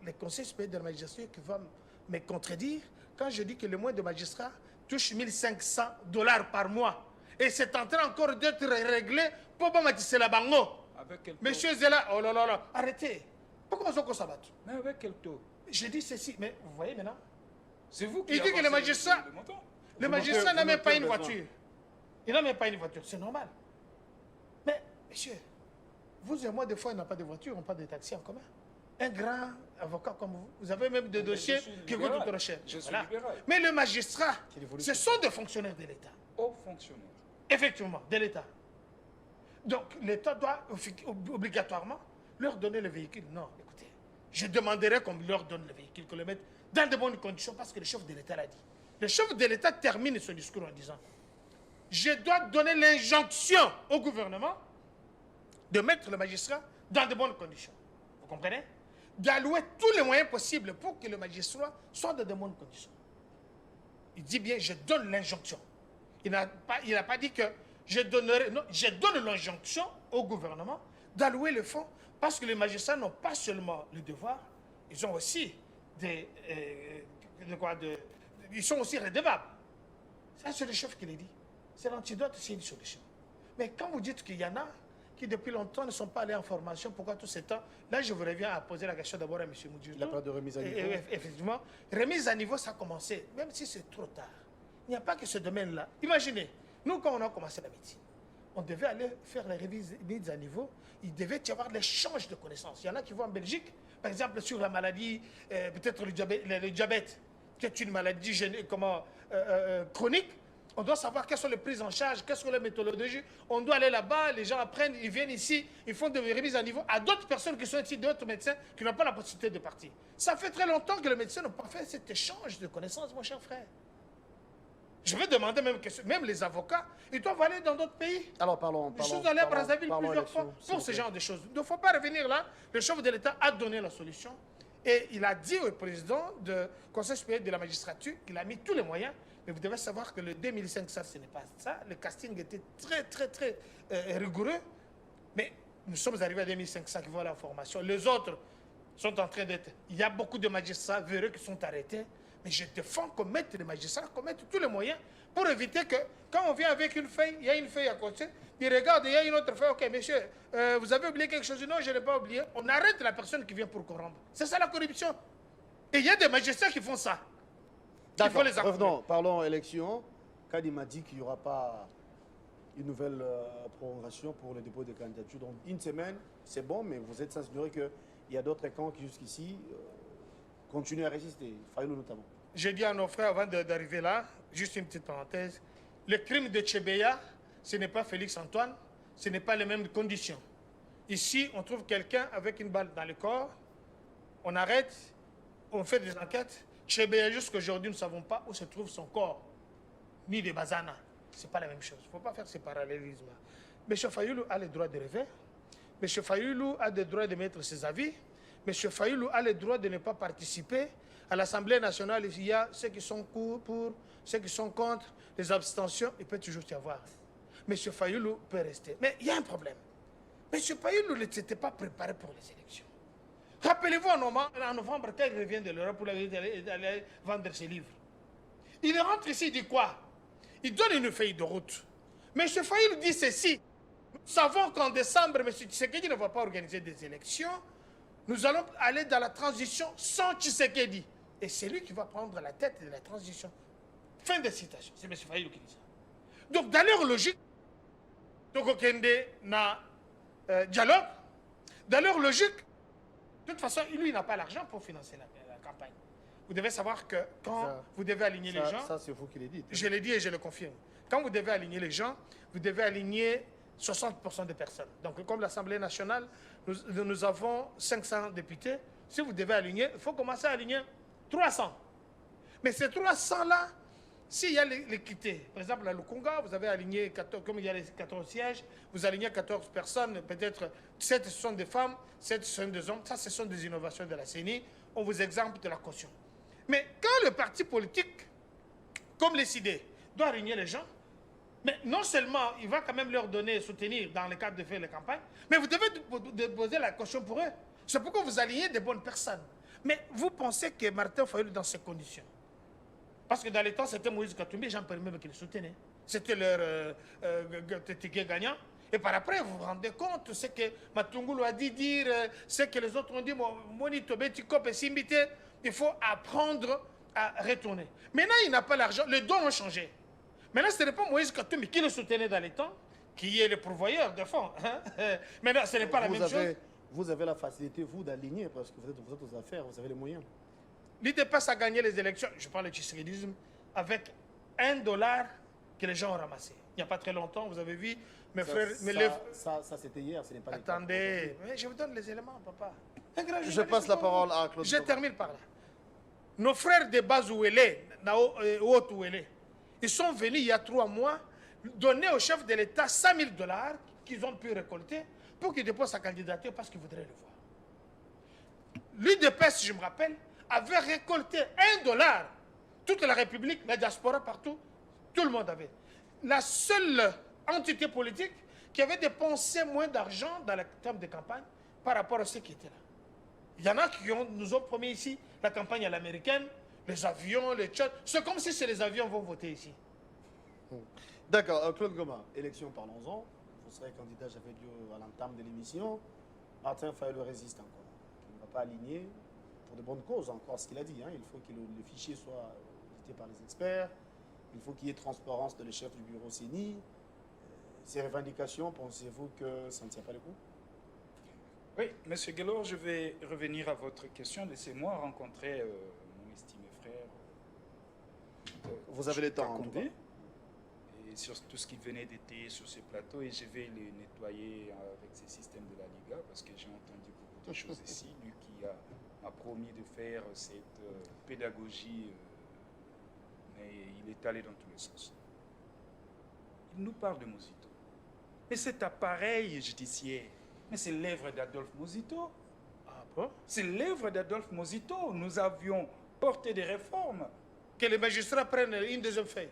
le Conseil supérieur de la magistrature qui va me contredire quand je dis que le moins de magistrats touche 1500 $ par mois. Et c'est en train encore d'être réglé pour Matisser la Bango. Avec quel taux? Monsieur Zela, oh là là là, arrêtez. Pourquoi on s'en bat? Mais avec quel taux? Je dis ceci, mais vous voyez maintenant, C'est vous qui il dit que le magistrat, le magistrat n'a même pas une voiture. Il n'a même pas une voiture, c'est normal. Mais, monsieur, vous et moi, des fois, on n'a pas de voiture, on n'a pas de taxi en commun. Un grand avocat comme vous, vous avez même des dossiers qui coûtent trop cher. Je suis Voilà. libéral. Mais le magistrat, ce sont des fonctionnaires de l'État. Haut fonctionnaire. Effectivement, de l'État. Donc, l'État doit obligatoirement leur donner le véhicule. Non, écoutez, je demanderai qu'on leur donne le véhicule, qu'on le mette dans de bonnes conditions, parce que le chef de l'État l'a dit. Le chef de l'État termine son discours en disant « Je dois donner l'injonction au gouvernement de mettre le magistrat dans de bonnes conditions. » Vous comprenez? D'allouer tous les moyens possibles pour que le magistrat soit dans de bonnes conditions. Il dit bien « Je donne l'injonction ». Il n'a pas dit que je donnerai... Non, je donne l'injonction au gouvernement d'allouer le fonds, parce que les magistrats n'ont pas seulement le devoir, ils ont aussi ils sont aussi redevables. Ça, c'est le chef qui l'a dit. C'est l'antidote, c'est une solution. Mais quand vous dites qu'il y en a qui, depuis longtemps, ne sont pas allés en formation, pourquoi tout ce temps? Là, je vous reviens à poser la question d'abord à M. Moudjou. Il n'y a pas de remise à niveau. Effectivement, remise à niveau, ça a commencé, même si c'est trop tard. Il n'y a pas que ce domaine-là. Imaginez, nous, quand on a commencé la médecine, on devait aller faire les remises à niveau. Il devait y avoir l'échange de connaissances. Il y en a qui vont en Belgique, par exemple, sur la maladie, peut-être le diabète, qui est une maladie chronique. On doit savoir quelles sont les prises en charge, quelles sont les méthodologies. On doit aller là-bas, les gens apprennent, ils viennent ici, ils font des remises à niveau à d'autres personnes qui sont ici, d'autres médecins qui n'ont pas la possibilité de partir. Ça fait très longtemps que les médecins n'ont pas fait cet échange de connaissances, mon cher frère. Je vais demander même les avocats, ils doivent aller dans d'autres pays. Alors parlons. Je suis allé à Brazzaville plusieurs fois pour ce genre de choses. Il ne faut pas revenir là. Le chef de l'État a donné la solution. Et il a dit au président du Conseil supérieur de la magistrature qu'il a mis tous les moyens. Mais vous devez savoir que le 2005, ce n'est pas ça. Le casting était très rigoureux. Mais nous sommes arrivés à 2500 qui vont à la formation. Les autres sont en train d'être... Il y a beaucoup de magistrats véreux qui sont arrêtés. Mais je défends qu'on mette les magistrats, qu'on mette tous les moyens pour éviter que, quand on vient avec une feuille, il y a une feuille à côté, il regarde, il y a une autre feuille, ok, monsieur, vous avez oublié quelque chose? Non, je n'ai pas oublié. On arrête la personne qui vient pour corrompre. C'est ça la corruption. Et il y a des magistrats qui font ça. Il faut les accompagner. Revenons, parlons élection. Kadi m'a dit qu'il n'y aura une nouvelle prolongation pour le dépôt de candidature. Donc une semaine, c'est bon, mais vous êtes sans ignorer qu'il y a d'autres camps qui jusqu'ici continuent à résister, Fayulu notamment. J'ai dit à nos frères avant d'arriver là, juste une petite parenthèse, le crime de Tchebeya, ce n'est pas Félix Antoine, ce n'est pas les mêmes conditions. Ici, on trouve quelqu'un avec une balle dans le corps, on arrête, on fait des enquêtes. Tchebeya, jusqu'à aujourd'hui, nous ne savons pas où se trouve son corps, ni de Bazana. Ce n'est pas la même chose. Il ne faut pas faire ces parallélismes. M. Fayulu a le droit de rêver. M. Fayulu a le droit de mettre ses avis. M. Fayulu a le droit de ne pas participer. À l'Assemblée nationale, il y a ceux qui sont pour, ceux qui sont contre, les abstentions. Il peut toujours y avoir. M. Fayulu peut rester. Mais il y a un problème. M. Fayulu ne s'était pas préparé pour les élections. Rappelez-vous en novembre, quand il revient de l'Europe pour aller vendre ses livres. Il rentre ici, il dit quoi? Il donne une feuille de route. M. Fayulu dit ceci. Nous savons qu'en décembre, M. Tshisekedi ne va pas organiser des élections. Nous allons aller dans la transition sans Tshisekedi. Et c'est lui qui va prendre la tête de la transition. Fin de citation. C'est M. Fayulu qui dit ça. Donc, dans leur logique, Togo Kende n'a dialogue. Dans leur logique, de toute façon, lui, il n'a pas l'argent pour financer la campagne. Vous devez savoir que quand vous devez aligner les gens... Ça, c'est vous qui l'avez dit. Je l'ai dit et je le confirme. Quand vous devez aligner les gens, vous devez aligner 60% des personnes. Donc, comme l'Assemblée nationale, nous avons 500 députés. Si vous devez aligner, il faut commencer à aligner 300. Mais ces 300-là, s'il y a l'équité, par exemple, à Lukunga, vous avez aligné 14, comme il y a les 14 sièges, vous alignez 14 personnes, peut-être 7 ce sont des femmes, 7 ce sont des hommes. Ça, ce sont des innovations de la CENI. On vous exempte de la caution. Mais quand le parti politique, comme les CID, doit aligner les gens, mais non seulement il va quand même leur donner, soutenir dans le cadre de faire les campagnes, mais vous devez déposer la caution pour eux. C'est pourquoi vous alignez des bonnes personnes. Mais vous pensez que Martin Fayulu dans ces conditions? Parce que dans les temps, c'était Moïse Katumbi, Jean-Pierre même qui le soutenait. C'était leur ticket gagnant. Et par après, vous vous rendez compte, ce que Matungulu a dit dire, ce que les autres ont dit, Moni Tobé, Tikop et Simbité, il faut apprendre à retourner. Maintenant, il n'a pas l'argent, les dons ont changé. Maintenant, ce n'est pas Moïse Katumbi qui le soutenait dans les temps, qui est le pourvoyeur de fonds. Maintenant, ce n'est pas la même chose. Vous avez la facilité, vous, d'aligner, parce que vous êtes aux affaires, vous avez les moyens. L'IDPS a gagné les élections, je parle de tshisekidisme, avec $1 que les gens ont ramassé. Il n'y a pas très longtemps, vous avez vu, mes frères... Ça c'était hier, ce n'est pas... Attendez, mais je vous donne les éléments, papa. Je passe la parole à Claude. Je termine par là. Nos frères de base Ouélé, Haute Ouélé, ils sont venus il y a 3 mois donner au chef de l'État $100 000 qu'ils ont pu récolter pour qu'il dépose sa candidature parce qu'ils voudraient le voir. L'UDPS, je me rappelle, avait récolté $1. Toute la République, la diaspora partout, tout le monde avait. La seule entité politique qui avait dépensé moins d'argent dans le terme de campagne par rapport à ceux qui étaient là. Il y en a qui nous ont promis ici la campagne à l'américaine, les avions, les tchats. C'est comme si les avions vont voter ici. D'accord, Claude Goma, élection, parlons-en. Vous serez candidat, j'avais dit à l'entame de l'émission. Martin Fayulu résiste encore. Il ne va pas aligner pour de bonnes causes, encore ce qu'il a dit. Hein. Il faut que le fichier soit audité par les experts. Il faut qu'il y ait transparence de le chef du bureau CENI. Ces revendications, pensez-vous que ça ne tient pas le coup? Oui, M. Guélor, je vais revenir à votre question. Laissez-moi rencontrer mon estimé frère. Vous avez le temps, en tout cas. Et sur tout ce qu'il venait d'étayer sur ce plateau, et je vais les nettoyer avec ces systèmes de la Liga, parce que j'ai entendu beaucoup de choses ici. Lui qui m'a promis de faire cette pédagogie, mais il est allé dans tous les sens. Il nous parle de Mosito. Mais cet appareil judiciaire, mais c'est l'œuvre d'Adolphe Mosito. Ah bon? C'est l'œuvre d'Adolphe Mosito. Nous avions porté des réformes. Que les magistrats prennent une deuxième feuille.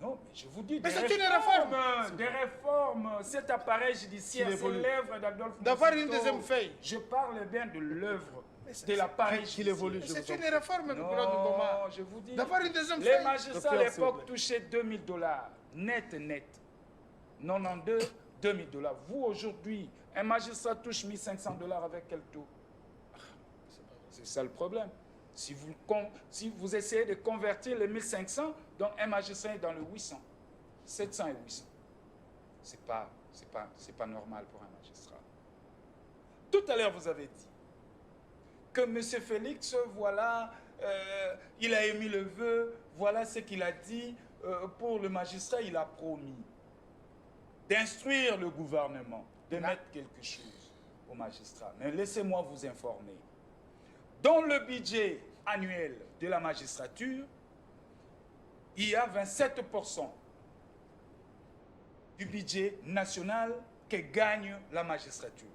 Non, mais je vous dis, mais c'est une réforme. Des réformes. Cet appareil judiciaire, c'est l'œuvre d'Adolphe Mosito. D'avoir une deuxième feuille. Je parle bien de l'œuvre de l'appareil judiciaire. C'est une réforme, non, je vous dis. D'avoir une deuxième feuille. Les magistrats à l'époque touchaient $2000. Net. 92, $2000. Vous, aujourd'hui, un magistrat touche $1500 avec quel taux? C'est ça le problème. Si vous essayez de convertir les 1500, donc un magistrat est dans le 800, 700 et 800. c'est pas normal pour un magistrat. Tout à l'heure, vous avez dit que M. Félix, voilà, il a émis le vœu, voilà ce qu'il a dit. Pour le magistrat, il a promis d'instruire le gouvernement, de mettre quelque chose au magistrat. Mais laissez-moi vous informer. Dans le budget annuel de la magistrature, il y a 27% du budget national que gagne la magistrature.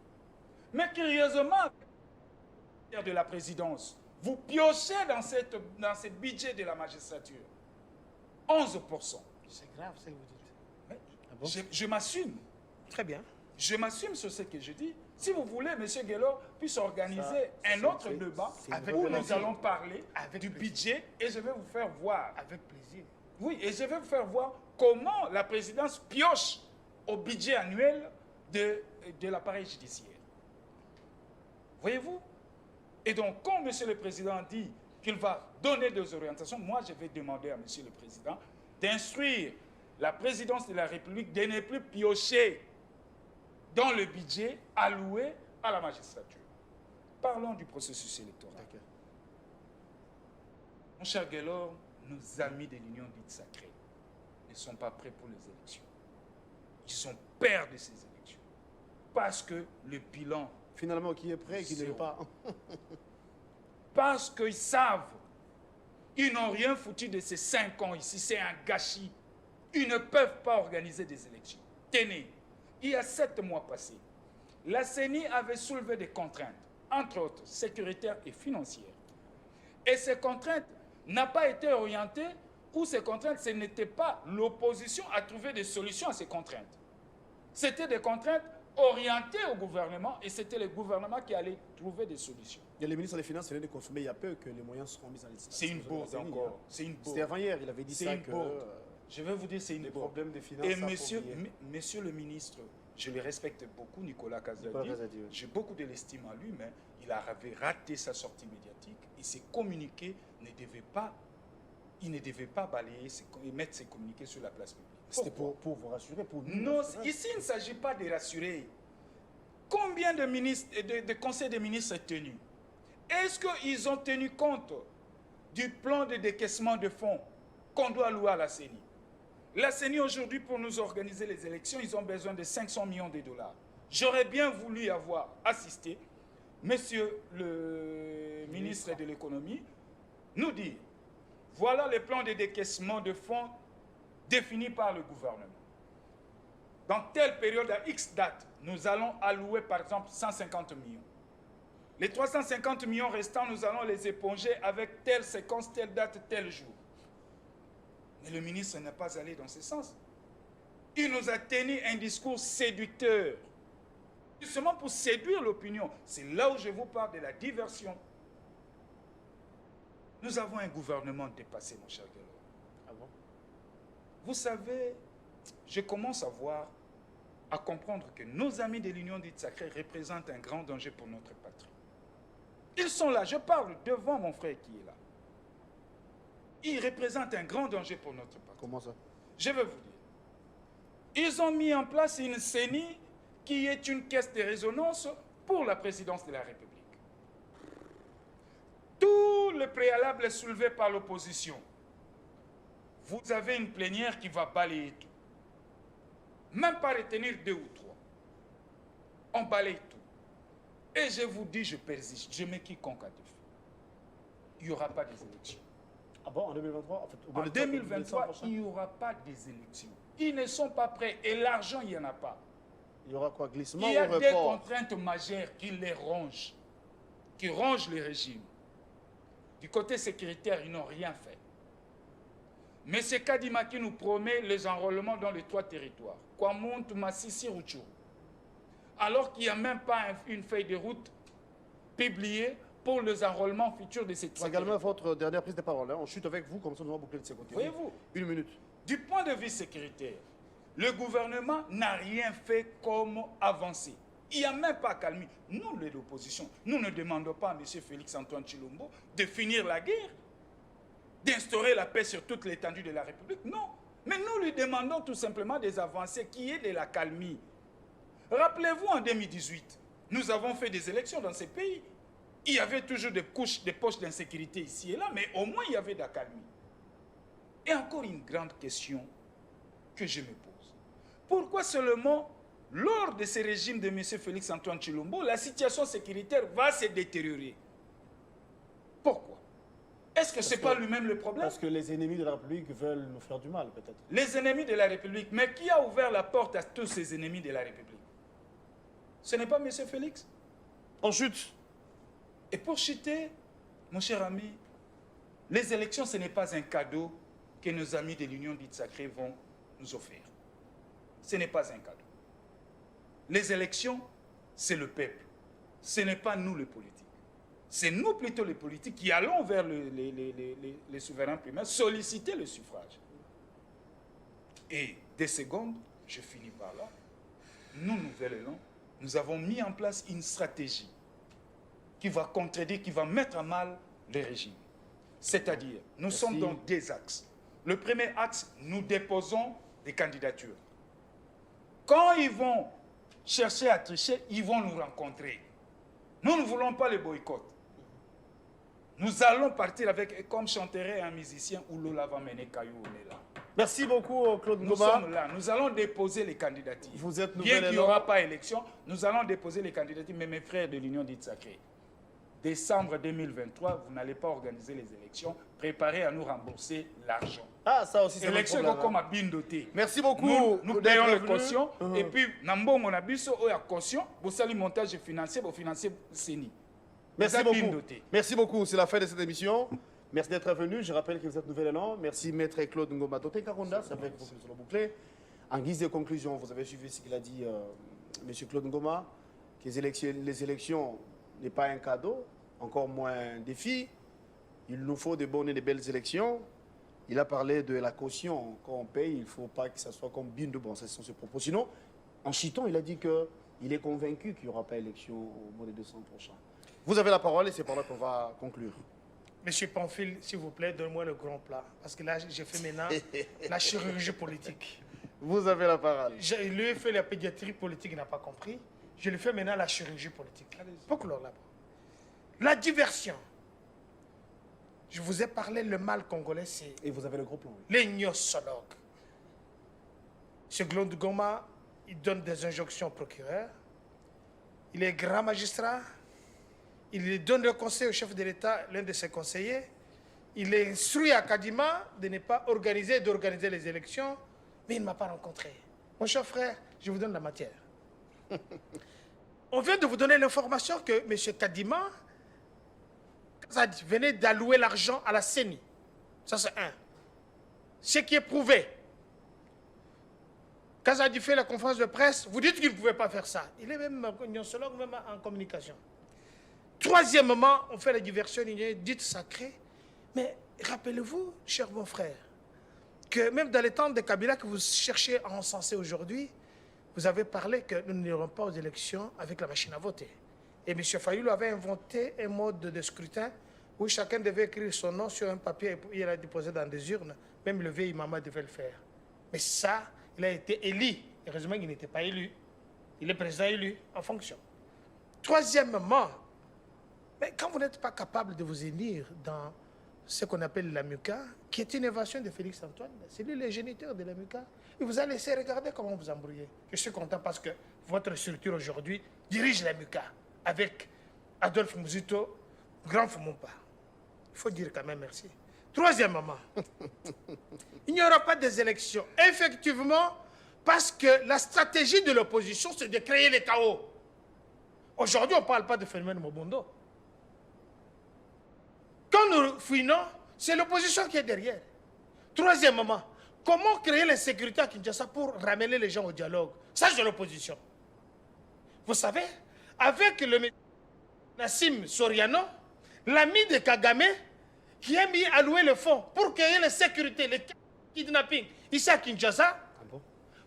Mais curieusement, de la présidence, vous piochez dans ce budget de la magistrature 11%. C'est grave ce que vous dites. Mais Ah bon? je m'assume. Très bien. Je m'assume sur ce que je dis. Si vous voulez, M. Guélor puisse organiser un autre débat où nous allons parler du budget et je vais vous faire voir. Avec plaisir. Oui, et je vais vous faire voir comment la présidence pioche au budget annuel de l'appareil judiciaire. Voyez-vous? Et donc, quand M. le Président dit qu'il va donner des orientations, moi, je vais demander à M. le Président d'instruire la présidence de la République de ne plus piocher dans le budget alloué à la magistrature. Parlons du processus électoral. Mon cher Guélor, nos amis de l'Union dite sacrée ne sont pas prêts pour les élections. Ils sont peurs de ces élections. Parce que le bilan... Finalement, qui est prêt et qui ne l'est pas. Parce qu'ils savent, ils n'ont rien foutu de ces 5 ans ici, c'est un gâchis. Ils ne peuvent pas organiser des élections. Tenez, il y a 7 mois passés, la CENI avait soulevé des contraintes, entre autres sécuritaires et financières. Et ces contraintes n'ont pas été orientées, ou ces contraintes, ce n'était pas l'opposition à trouver des solutions à ces contraintes. C'était des contraintes orientées au gouvernement, et c'était le gouvernement qui allait trouver des solutions. Et le ministre des Finances venait de confirmer il y a peu que les moyens seront mis en liste. C'est une bourde encore. C'est une bourde. C'était avant-hier, il avait dit ça que... Je vais vous dire, c'est une les bourde. problèmes des finances... Et monsieur le ministre, je le respecte beaucoup, Nicolas Kazadi. Oui. J'ai beaucoup de l'estime à lui, mais il avait raté sa sortie médiatique et ses communiqués ne devaient pas balayer et mettre ses communiqués sur la place publique. C'était pour vous rassurer, pour nous. Non, ici, il ne s'agit pas de rassurer. Combien de conseils des ministres est tenu? Est-ce qu'ils ont tenu compte du plan de décaissement de fonds qu'on doit allouer à la CENI? La CENI, aujourd'hui, pour nous organiser les élections, ils ont besoin de 500 millions de dollars. J'aurais bien voulu y avoir assisté. Monsieur le ministre de l'économie nous dit, voilà le plan de décaissement de fonds défini par le gouvernement. Dans telle période, à X date, nous allons allouer, par exemple, 150 millions. Les 350 millions restants, nous allons les éponger avec telle séquence, telle date, tel jour. Mais le ministre n'est pas allé dans ce sens. Il nous a tenu un discours séducteur. Justement pour séduire l'opinion. C'est là où je vous parle de la diversion. Nous avons un gouvernement dépassé, mon cher Guélor. Ah bon? Vous savez, je commence à comprendre que nos amis de l'Union dite sacrée représentent un grand danger pour notre patrie. Ils sont là, je parle devant mon frère qui est là. Ils représentent un grand danger pour notre patrie. Comment ça? Je vais vous dire. Ils ont mis en place une CENI qui est une caisse de résonance pour la présidence de la République. Tout le préalable est soulevé par l'opposition. Vous avez une plénière qui va balayer tout. Même pas retenir 2 ou 3. On balaye tout. Et je vous dis, je persiste, je mets quiconque à défi. Il n'y aura pas des élections. Ah bon, en 2023 en fait, En 2023, il n'y aura pas des élections. Ils ne sont pas prêts et l'argent, il n'y en a pas. Il y aura quoi? Glissement Il y a ou des report? contraintes majeures qui les rongent, qui rongent le régime. Du côté sécuritaire, ils n'ont rien fait. M. Kadima qui nous promet les enrôlements dans les 3 territoires, Kwamount, Massissi, Rutshuru, alors qu'il n'y a même pas une feuille de route publiée pour les enrôlements futurs de ces 3 C'est également territoires. votre dernière prise de parole. Hein. On chute avec vous, comme ça nous allons boucler de ces côtés. Voyez-vous, 1 minute. du point de vue sécuritaire, le gouvernement n'a rien fait comme avancé. Il n'y a même pas calmé. Nous, l'opposition, nous ne demandons pas à M. Félix-Antoine Tshilombo de finir la guerre, d'instaurer la paix sur toute l'étendue de la République. Non. Mais nous lui demandons tout simplement des avancées, qui est de la calmie. Rappelez-vous, en 2018, nous avons fait des élections dans ces pays. Il y avait toujours des couches, des poches d'insécurité ici et là, mais au moins il y avait de la calmie. Et encore une grande question que je me pose. Pourquoi seulement, lors de ce régime de M. Félix-Antoine Tshilombo, la situation sécuritaire va se détériorer? Pourquoi? Est-ce que ce n'est pas lui-même le problème? Parce que les ennemis de la République veulent nous faire du mal, peut-être. Les ennemis de la République. Mais qui a ouvert la porte à tous ces ennemis de la République? Ce n'est pas M. Félix? On chute. Et pour chuter, mon cher ami, les élections, ce n'est pas un cadeau que nos amis de l'Union dite sacrée vont nous offrir. Ce n'est pas un cadeau. Les élections, c'est le peuple. Ce n'est pas nous les politiques. C'est nous plutôt les politiques qui allons vers les souverains primaires solliciter le suffrage. Et des secondes, je finis par là, nous, Nouvel Élan, nous avons mis en place une stratégie qui va contredire, qui va mettre à mal le régime. C'est-à-dire, nous sommes dans deux axes. Le premier axe, nous déposons des candidatures. Quand ils vont chercher à tricher, ils vont nous rencontrer. Nous ne voulons pas le boycott. Nous allons partir avec, comme chanterait un musicien, Oulola va mener Kayou, on est là. Merci beaucoup, Claude Nous Ngoma. sommes là, nous allons déposer les candidatures. Vous êtes Bien Nouvel qu'il n'y Élan. aura pas élection, nous allons déposer les candidatures. Mais mes frères de l'Union dite sacrée, décembre 2023, vous n'allez pas organiser les élections. Préparez à nous rembourser l'argent. Ah, ça aussi, c'est Élection votre comme problème. à Bindoté. Merci beaucoup. Nous d'être payons le venu. caution. Et puis, Nambongo na biso, oya caution, vous salez montage financier, vous financez CENI. Merci Vous beaucoup. Bindoté. Merci beaucoup. C'est la fin de cette émission. Merci d'être venu. Je rappelle que vous êtes Nouvel Élan. Merci, Maître Claude Ngoma Toté Karonda. C'est avec vous sur le bouclé. En guise de conclusion, vous avez suivi ce qu'il a dit, M. Claude Ngoma, que les élections n'est pas un cadeau, encore moins un défi. Il nous faut de bonnes et de belles élections. Il a parlé de la caution. Quand on paye, il ne faut pas que ça soit comme Bindo. Bon, ce sont ses propos. Sinon, en chitant, il a dit qu'il est convaincu qu'il n'y aura pas élection au mois de décembre prochain. Vous avez la parole et c'est par là qu'on va conclure. Monsieur Pamphile, s'il vous plaît, donne-moi le grand plat. Parce que là, j'ai fait maintenant la chirurgie politique. Vous avez la parole. Je lui ai fait la pédiatrie politique, il n'a pas compris. Je lui fais maintenant la chirurgie politique. Pour clore là-bas. La diversion. Je vous ai parlé, le mal congolais, c'est Et vous avez le gros plan. Oui. les gnossologues. Ce Claude Ngoma, il donne des injonctions au procureur. Il est grand magistrat. Il donne le conseil au chef de l'État, l'un de ses conseillers. Il est instruit à Kadima de ne pas organiser, d'organiser les élections, mais il ne m'a pas rencontré. Mon cher frère, je vous donne la matière. On vient de vous donner l'information que M. Kadima venait d'allouer l'argent à la CENI. Ça, c'est un. Ce qui est prouvé. Kazadi fait la conférence de presse, vous dites qu'il ne pouvait pas faire ça. Il est même gnossologue, même en communication. Troisièmement, on fait la diversion dite sacrée. Mais rappelez-vous, cher mon frère, que même dans les temps de Kabila que vous cherchez à encenser aujourd'hui, vous avez parlé que nous n'irons pas aux élections avec la machine à voter. Et M. Fayoulou avait inventé un mode de scrutin où chacun devait écrire son nom sur un papier et il a déposé dans des urnes. Même le vieil maman devait le faire. Mais ça, il a été élu. Heureusement qu'il n'était pas élu. Il est président élu en fonction. Troisièmement, mais quand vous n'êtes pas capable de vous élire dans ce qu'on appelle la MUCA, qui est une invention de Félix Antoine, c'est lui le géniteur de la MUCA, il vous a laissé regarder comment vous embrouillez. Je suis content parce que votre structure aujourd'hui dirige la MUCA avec Adolphe Mouzito, Grand Fumumpa. Il faut dire quand même merci. Troisièmement, il n'y aura pas des élections. Effectivement, parce que la stratégie de l'opposition, c'est de créer le chaos. Aujourd'hui, on ne parle pas de phénomène Mobondo. Quand nous fouinons, c'est l'opposition qui est derrière. Troisièmement, comment créer l'insécurité à Kinshasa pour ramener les gens au dialogue? Ça, c'est l'opposition. Vous savez, avec le Nassim Soriano, l'ami de Kagame, qui a mis à louer le fonds pour créer la sécurité, le kidnapping ici à Kinshasa,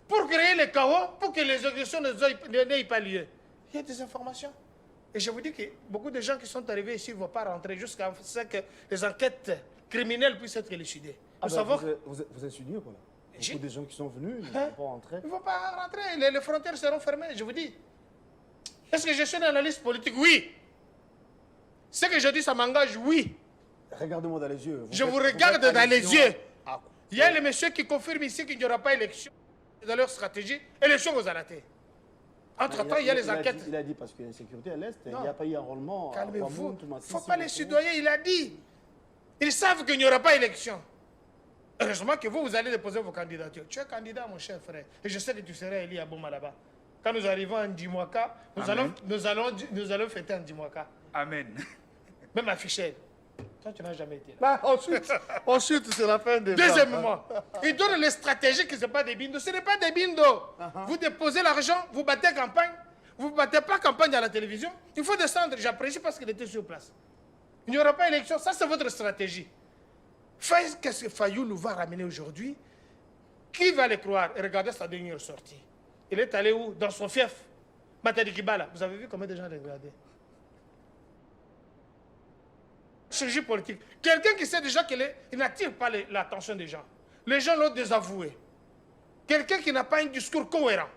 pour créer le chaos, pour que les agressions n'aient pas lieu. Il y a des informations. Et je vous dis que beaucoup de gens qui sont arrivés ici ne vont pas rentrer jusqu'à ce que les enquêtes criminelles puissent être élucidées. Ah Nous ben, savons... vous insinuez quoi là? beaucoup de gens qui sont venus, ils ne vont pas rentrer. Ils ne vont pas rentrer, les frontières seront fermées, je vous dis. Est-ce que je suis dans la liste politique? Oui. Ce que je dis, ça m'engage? Oui. Regardez-moi dans les yeux. Je vous regarde dans les yeux. Ah, Il y a les messieurs qui confirment ici qu'il n'y aura pas élection dans leur stratégie. Élection aux arrêtés. Entre-temps, il y a les enquêtes. Il a dit parce qu'il y a une sécurité à l'Est, il n'y a pas eu enrôlement. Calmez-vous. Il ne faut pas les soudoyer, il a dit. Ils savent qu'il n'y aura pas élection. Heureusement que vous allez déposer vos candidatures. Tu es candidat, mon cher frère. Et je sais que tu seras élu à Boma là-bas. Quand nous arrivons en Ndimwaka, nous allons fêter en Ndimwaka. Amen. Même à Fichel. Toi, tu n'as jamais été là. Bah, ensuite c'est la fin des... Deuxièmement, ils donnent les stratégies que ce n'est pas des bindos. Ce n'est pas des bindos. Vous déposez l'argent, vous battez campagne. Vous ne battez pas campagne à la télévision. Il faut descendre. J'apprécie parce qu'il était sur place. Il n'y aura pas élection. Ça, c'est votre stratégie. Qu'est-ce que Fayou nous va ramener aujourd'hui? Qui va les croire? Et regardez sa dernière sortie. Il est allé où? Dans son fief. Matadi Kibala. Vous avez vu combien de gens regardaient? Chirurgie politique. Quelqu'un qui sait déjà qu'il n'attire pas l'attention des gens. Les gens l'ont désavoué. Quelqu'un qui n'a pas un discours cohérent.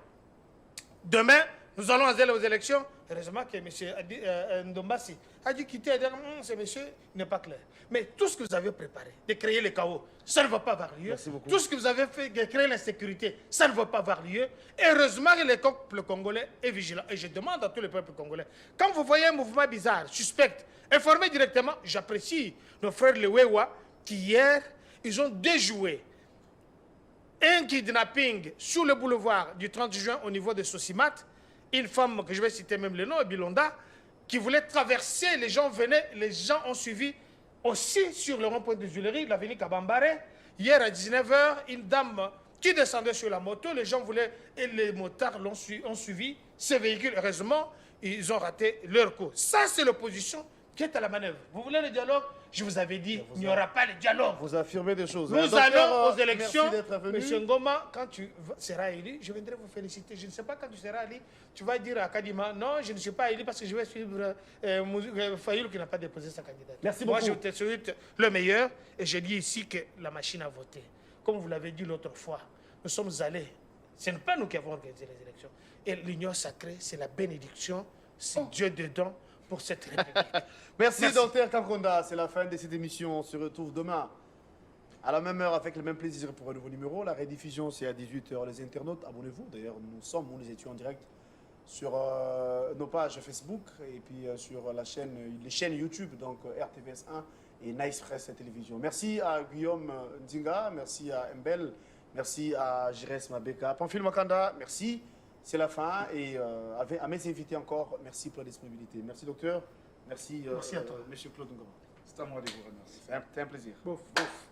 Demain, nous allons aller aux élections. Heureusement que M. Ndombasi a dû quitter et dire ce monsieur n'est pas clair. Mais tout ce que vous avez préparé, de créer le chaos, ça ne va pas avoir lieu. Tout ce que vous avez fait, de créer l'insécurité, ça ne va pas avoir lieu. Et heureusement que le peuple congolais est vigilant. Et je demande à tous les peuples congolais, quand vous voyez un mouvement bizarre, suspect, informez directement. J'apprécie nos frères les Wewa qui hier, ils ont déjoué un kidnapping sur le boulevard du 30 juin au niveau de Sosimat. Une femme, que je vais citer même le nom, Bilonda, qui voulait traverser, les gens venaient, les gens ont suivi aussi sur le rond-point de Tuileries, l'avenue Kabambare. Hier à 19h, une dame qui descendait sur la moto, les gens voulaient, et les motards ont suivi ces véhicules. Heureusement, ils ont raté leur coup. Ça, c'est l'opposition qui est à la manœuvre. Vous voulez le dialogue? Je vous avais dit, il n'y aura pas de dialogue. Vous affirmez des choses. Nous allons aux élections. Merci d'être venu. Monsieur Ngoma, quand tu seras élu, je viendrai vous féliciter. Je ne sais pas quand tu seras élu, tu vas dire à Kadima, non, je ne suis pas élu parce que je vais suivre Fayoul qui n'a pas déposé sa candidature. Merci beaucoup. Moi, je te souhaite le meilleur et je dis ici que la machine a voté. Comme vous l'avez dit l'autre fois, nous sommes allés. Ce n'est pas nous qui avons organisé les élections. Et l'union sacrée, c'est la bénédiction, c'est Dieu dedans pour cette République. Merci, Dr Kamkonda. C'est la fin de cette émission. On se retrouve demain à la même heure avec le même plaisir pour un nouveau numéro. La rediffusion, c'est à 18h. Les internautes, abonnez-vous. D'ailleurs, nous étions en direct sur nos pages Facebook et puis sur les chaînes YouTube, donc RTVS 1 et Nice Press Télévision. Merci à Guillaume Ndinga, merci à Mbel, merci à Jires Mabeka, Pamphile Makanda, merci. C'est la fin et à mes invités encore, merci pour la disponibilité. Merci docteur, merci, Merci à toi. monsieur Claude Ngoma. C'est à moi de vous remercier. C'est un plaisir. Bouf, bouf.